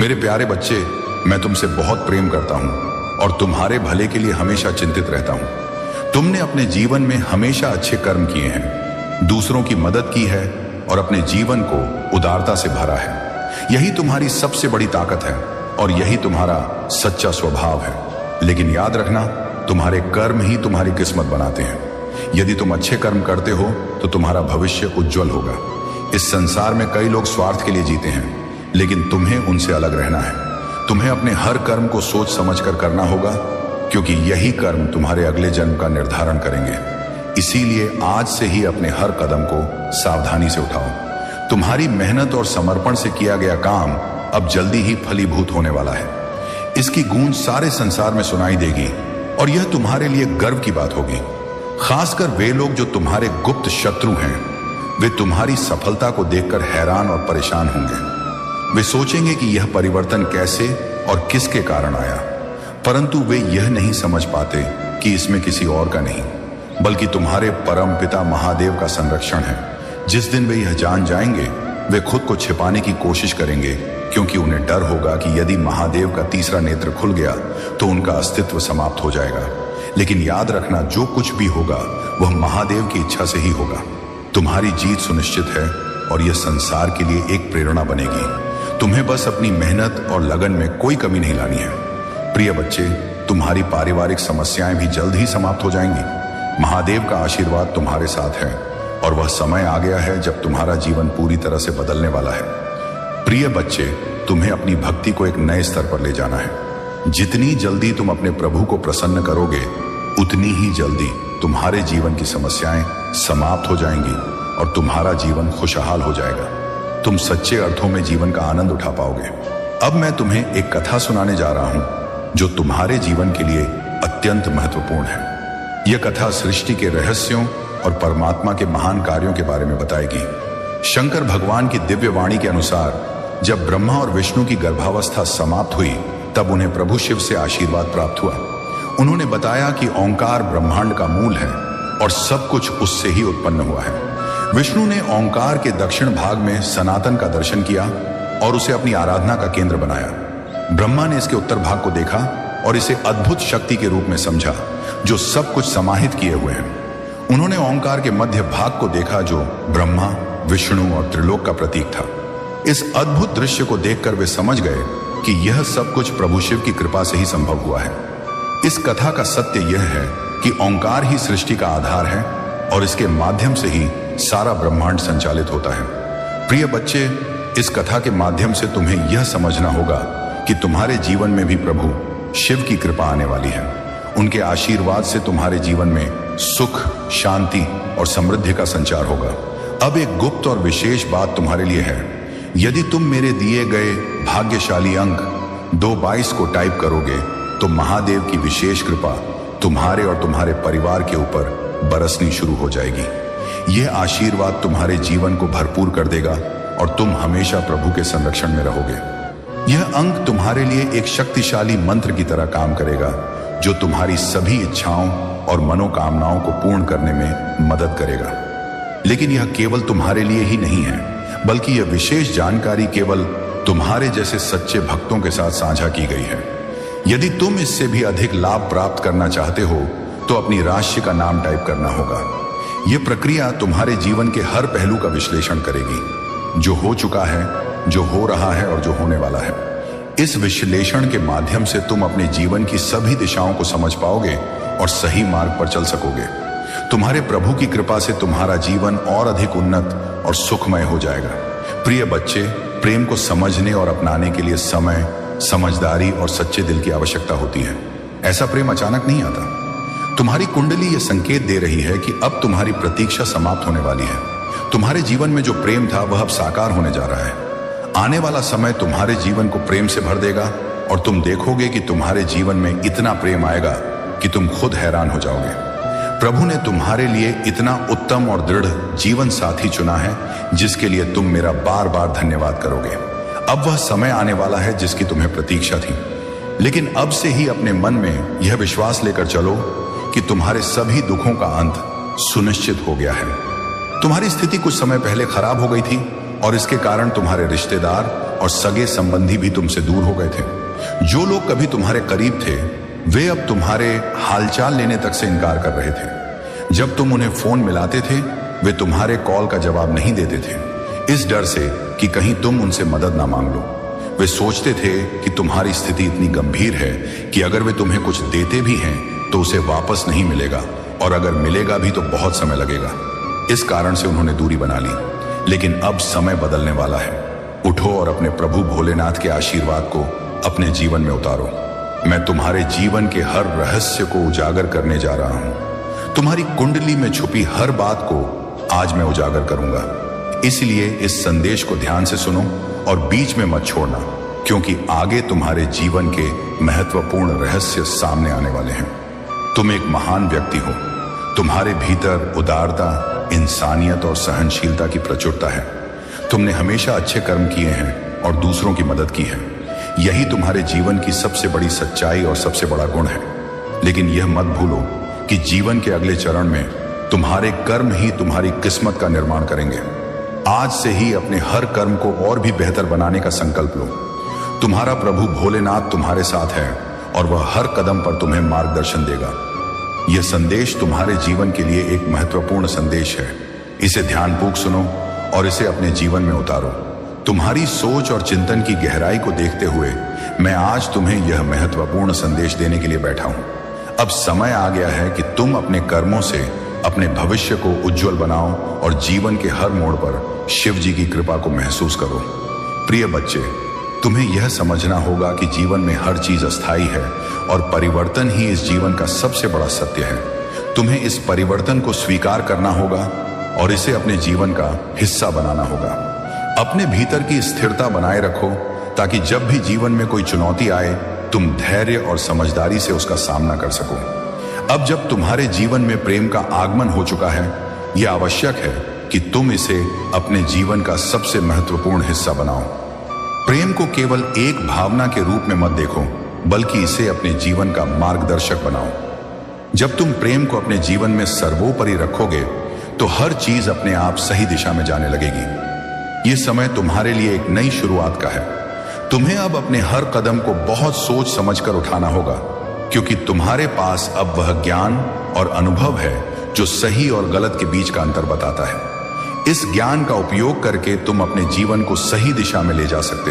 मेरे प्यारे बच्चे, मैं तुमसे बहुत प्रेम करता हूं और तुम्हारे भले के लिए हमेशा चिंतित रहता हूं। तुमने अपने जीवन में हमेशा अच्छे कर्म किए हैं, दूसरों की मदद की है और अपने जीवन को उदारता से भरा है। यही तुम्हारी सबसे बड़ी ताकत है और यही तुम्हारा सच्चा स्वभाव है। लेकिन याद रखना, तुम्हारे कर्म ही तुम्हारी किस्मत बनाते हैं। यदि तुम अच्छे कर्म करते हो तो तुम्हारा भविष्य उज्जवल होगा। इस संसार में कई लोग स्वार्थ के लिए जीते हैं, लेकिन तुम्हें उनसे अलग रहना है। तुम्हें अपने हर कर्म को सोच समझकर करना होगा, क्योंकि यही कर्म तुम्हारे अगले जन्म का निर्धारण करेंगे। इसीलिए आज से ही अपने हर कदम को सावधानी से उठाओ। तुम्हारी मेहनत और समर्पण से किया गया काम अब जल्दी ही फलीभूत होने वाला है। इसकी गूंज सारे संसार में सुनाई देगी और यह तुम्हारे लिए गर्व की बात होगी। खासकर वे लोग जो तुम्हारे गुप्त शत्रु हैं, वे तुम्हारी सफलता को देखकर हैरान और परेशान होंगे। वे सोचेंगे कि यह परिवर्तन कैसे और किसके कारण आया, परंतु वे यह नहीं समझ पाते कि इसमें किसी और का नहीं, बल्कि तुम्हारे परम पिता महादेव का संरक्षण है। जिस दिन वे यह जान जाएंगे, वे खुद को छिपाने की कोशिश करेंगे, क्योंकि उन्हें डर होगा कि यदि महादेव का तीसरा नेत्र खुल गया तो उनका अस्तित्व समाप्त हो जाएगा। लेकिन याद रखना, जो कुछ भी होगा वह महादेव की इच्छा से ही होगा। तुम्हारी जीत सुनिश्चित है और यह संसार के लिए एक प्रेरणा बनेगी। तुम्हें बस अपनी मेहनत और लगन में कोई कमी नहीं लानी है। प्रिय बच्चे, तुम्हारी पारिवारिक समस्याएं भी जल्द ही समाप्त हो जाएंगी। महादेव का आशीर्वाद तुम्हारे साथ है और वह समय आ गया है जब तुम्हारा जीवन पूरी तरह से बदलने वाला है। प्रिय बच्चे, तुम्हें अपनी भक्ति को एक नए स्तर पर ले जाना है। जितनी जल्दी तुम अपने प्रभु को प्रसन्न करोगे, उतनी ही जल्दी तुम्हारे जीवन की समस्याएं समाप्त हो जाएंगी और तुम्हारा जीवन खुशहाल हो जाएगा। तुम सच्चे अर्थों में जीवन का आनंद उठा पाओगे। अब मैं तुम्हें एक कथा सुनाने जा रहा हूं जो तुम्हारे जीवन के लिए अत्यंत महत्वपूर्ण है। यह कथा सृष्टि के रहस्यों और परमात्मा के महान कार्यों के बारे में बताएगी। शंकर भगवान की दिव्य वाणी के अनुसार जब ब्रह्मा और विष्णु की गर्भावस्था समाप्त हुई, तब उन्हें प्रभु शिव से आशीर्वाद प्राप्त हुआ। उन्होंने बताया कि ओंकार ब्रह्मांड का मूल है और सब कुछ उससे ही उत्पन्न हुआ है। विष्णु ने ओंकार के दक्षिण भाग में सनातन का दर्शन किया और उसे अपनी आराधना का केंद्र बनाया। ब्रह्मा ने इसके उत्तर भाग को देखा और इसे अद्भुत शक्ति के रूप में समझा, जो सब कुछ समाहित किए हुए हैं। उन्होंने ओंकार के मध्य भाग को देखा, जो ब्रह्मा, विष्णु और त्रिलोक का प्रतीक था। इस अद्भुत दृश्य को देखकर वे समझ गए कि यह सब कुछ प्रभु शिव की कृपा से ही संभव हुआ है। इस कथा का सत्य यह है कि ओंकार ही सृष्टि का आधार है और इसके माध्यम से ही सारा ब्रह्मांड संचालित होता है। प्रिय बच्चे, इस कथा के माध्यम से तुम्हें यह समझना होगा कि तुम्हारे जीवन में भी प्रभु शिव की कृपा आने वाली है। उनके आशीर्वाद से तुम्हारे जीवन में सुख, शांति और समृद्धि का संचार होगा। अब एक गुप्त और विशेष बात तुम्हारे लिए है। यदि तुम मेरे दिए गए भाग्यशाली अंक 222 को टाइप करोगे तो महादेव की विशेष कृपा तुम्हारे और तुम्हारे परिवार के ऊपर बरसनी शुरू हो जाएगी। यह आशीर्वाद तुम्हारे जीवन को भरपूर कर देगा और तुम हमेशा प्रभु के संरक्षण में रहोगे। यह अंक तुम्हारे लिए एक शक्तिशाली मंत्र की तरह काम करेगा, जो तुम्हारी सभी इच्छाओं और मनोकामनाओं को पूर्ण करने में मदद करेगा। लेकिन यह केवल तुम्हारे लिए ही नहीं है, बल्कि यह विशेष जानकारी केवल तुम्हारे जैसे सच्चे भक्तों के साथ साझा की गई है। यदि तुम इससे भी अधिक लाभ प्राप्त करना चाहते हो तो अपनी राशि का नाम टाइप करना होगा। यह प्रक्रिया तुम्हारे जीवन के हर पहलू का विश्लेषण करेगी, जो हो चुका है, जो हो रहा है और जो होने वाला है। इस विश्लेषण के माध्यम से तुम अपने जीवन की सभी दिशाओं को समझ पाओगे और सही मार्ग पर चल सकोगे। तुम्हारे प्रभु की कृपा से तुम्हारा जीवन और अधिक उन्नत और सुखमय हो जाएगा। प्रिय बच्चे, प्रेम को समझने और अपनाने के लिए समय, समझदारी और सच्चे दिल की आवश्यकता होती है। ऐसा प्रेम अचानक नहीं आता। तुम्हारी कुंडली यह संकेत दे रही है कि अब तुम्हारी प्रतीक्षा समाप्त होने वाली है। तुम्हारे जीवन में जो प्रेम था वह अब साकार होने जा रहा है। आने वाला समय तुम्हारे जीवन को प्रेम से भर देगा और तुम देखोगे कि तुम्हारे जीवन में इतना प्रेम आएगा कि तुम खुद हैरान हो जाओगे। प्रभु ने तुम्हारे लिए इतना उत्तम और दृढ़ जीवन साथी चुना है जिसके लिए तुम मेरा बार बार धन्यवाद करोगे। अब वह समय आने वाला है जिसकी तुम्हें प्रतीक्षा थी, लेकिन अब से ही अपने मन में यह विश्वास लेकर चलो कि तुम्हारे सभी दुखों का अंत सुनिश्चित हो गया है। तुम्हारी स्थिति कुछ समय पहले खराब हो गई थी और इसके कारण तुम्हारे रिश्तेदार और सगे संबंधी भी तुमसे दूर हो गए थे। जो लोग कभी तुम्हारे करीब थे वे अब तुम्हारे हालचाल लेने तक से इनकार कर रहे थे। जब तुम उन्हें फोन मिलाते थे वे तुम्हारे कॉल का जवाब नहीं देते थे, इस डर से कि कहीं तुम उनसे मदद ना मांग लो। वे सोचते थे कि तुम्हारी स्थिति इतनी गंभीर है कि अगर वे तुम्हें कुछ देते भी हैं तो उसे वापस नहीं मिलेगा, और अगर मिलेगा भी तो बहुत समय लगेगा। इस कारण से उन्होंने दूरी बना ली। लेकिन अब समय बदलने वाला है। उठो और अपने प्रभु भोलेनाथ के आशीर्वाद को अपने जीवन में उतारो। मैं तुम्हारे जीवन के हर रहस्य को उजागर करने जा रहा हूं। तुम्हारी कुंडली में छुपी हर बात को आज मैं उजागर करूंगा। इसलिए इस संदेश को ध्यान से सुनो और बीच में मत छोड़ना, क्योंकि आगे तुम्हारे जीवन के महत्वपूर्ण रहस्य सामने आने वाले हैं। तुम एक महान व्यक्ति हो। तुम्हारे भीतर उदारता, इंसानियत और सहनशीलता की प्रचुरता है। तुमने हमेशा अच्छे कर्म किए हैं और दूसरों की मदद की है। यही तुम्हारे जीवन की सबसे बड़ी सच्चाई और सबसे बड़ा गुण है। लेकिन यह मत भूलो कि जीवन के अगले चरण में तुम्हारे कर्म ही तुम्हारी किस्मत का निर्माण करेंगे। आज से ही अपने हर कर्म को और भी बेहतर बनाने का संकल्प लो। तुम्हारा प्रभु भोलेनाथ तुम्हारे साथ है और वह हर कदम पर तुम्हें मार्गदर्शन देगा। यह संदेश तुम्हारे जीवन के लिए एक महत्वपूर्ण संदेश है। इसे ध्यानपूर्वक सुनो और इसे अपने जीवन में उतारो। तुम्हारी सोच और चिंतन की गहराई को देखते हुए मैं आज तुम्हें यह महत्वपूर्ण संदेश देने के लिए बैठा हूं। अब समय आ गया है कि तुम अपने कर्मों से अपने भविष्य को उज्जवल बनाओ और जीवन के हर मोड़ पर शिव जी की कृपा को महसूस करो। प्रिय बच्चे, तुम्हें यह समझना होगा कि जीवन में हर चीज अस्थायी है और परिवर्तन ही इस जीवन का सबसे बड़ा सत्य है। तुम्हें इस परिवर्तन को स्वीकार करना होगा और इसे अपने जीवन का हिस्सा बनाना होगा। अपने भीतर की स्थिरता बनाए रखो ताकि जब भी जीवन में कोई चुनौती आए तुम धैर्य और समझदारी से उसका सामना कर सको। अब जब तुम्हारे जीवन में प्रेम का आगमन हो चुका है, यह आवश्यक है कि तुम इसे अपने जीवन का सबसे महत्वपूर्ण हिस्सा बनाओ। प्रेम को केवल एक भावना के रूप में मत देखो, बल्कि इसे अपने जीवन का मार्गदर्शक बनाओ। जब तुम प्रेम को अपने जीवन में सर्वोपरि रखोगे तो हर चीज अपने आप सही दिशा में जाने लगेगी। यह समय तुम्हारे लिए एक नई शुरुआत का है। तुम्हें अब अपने हर कदम को बहुत सोच समझकर उठाना होगा, क्योंकि तुम्हारे पास अब वह ज्ञान और अनुभव है जो सही और गलत के बीच का अंतर बताता है। इस ज्ञान का उपयोग करके तुम अपने जीवन को सही दिशा में ले जा सकते हो।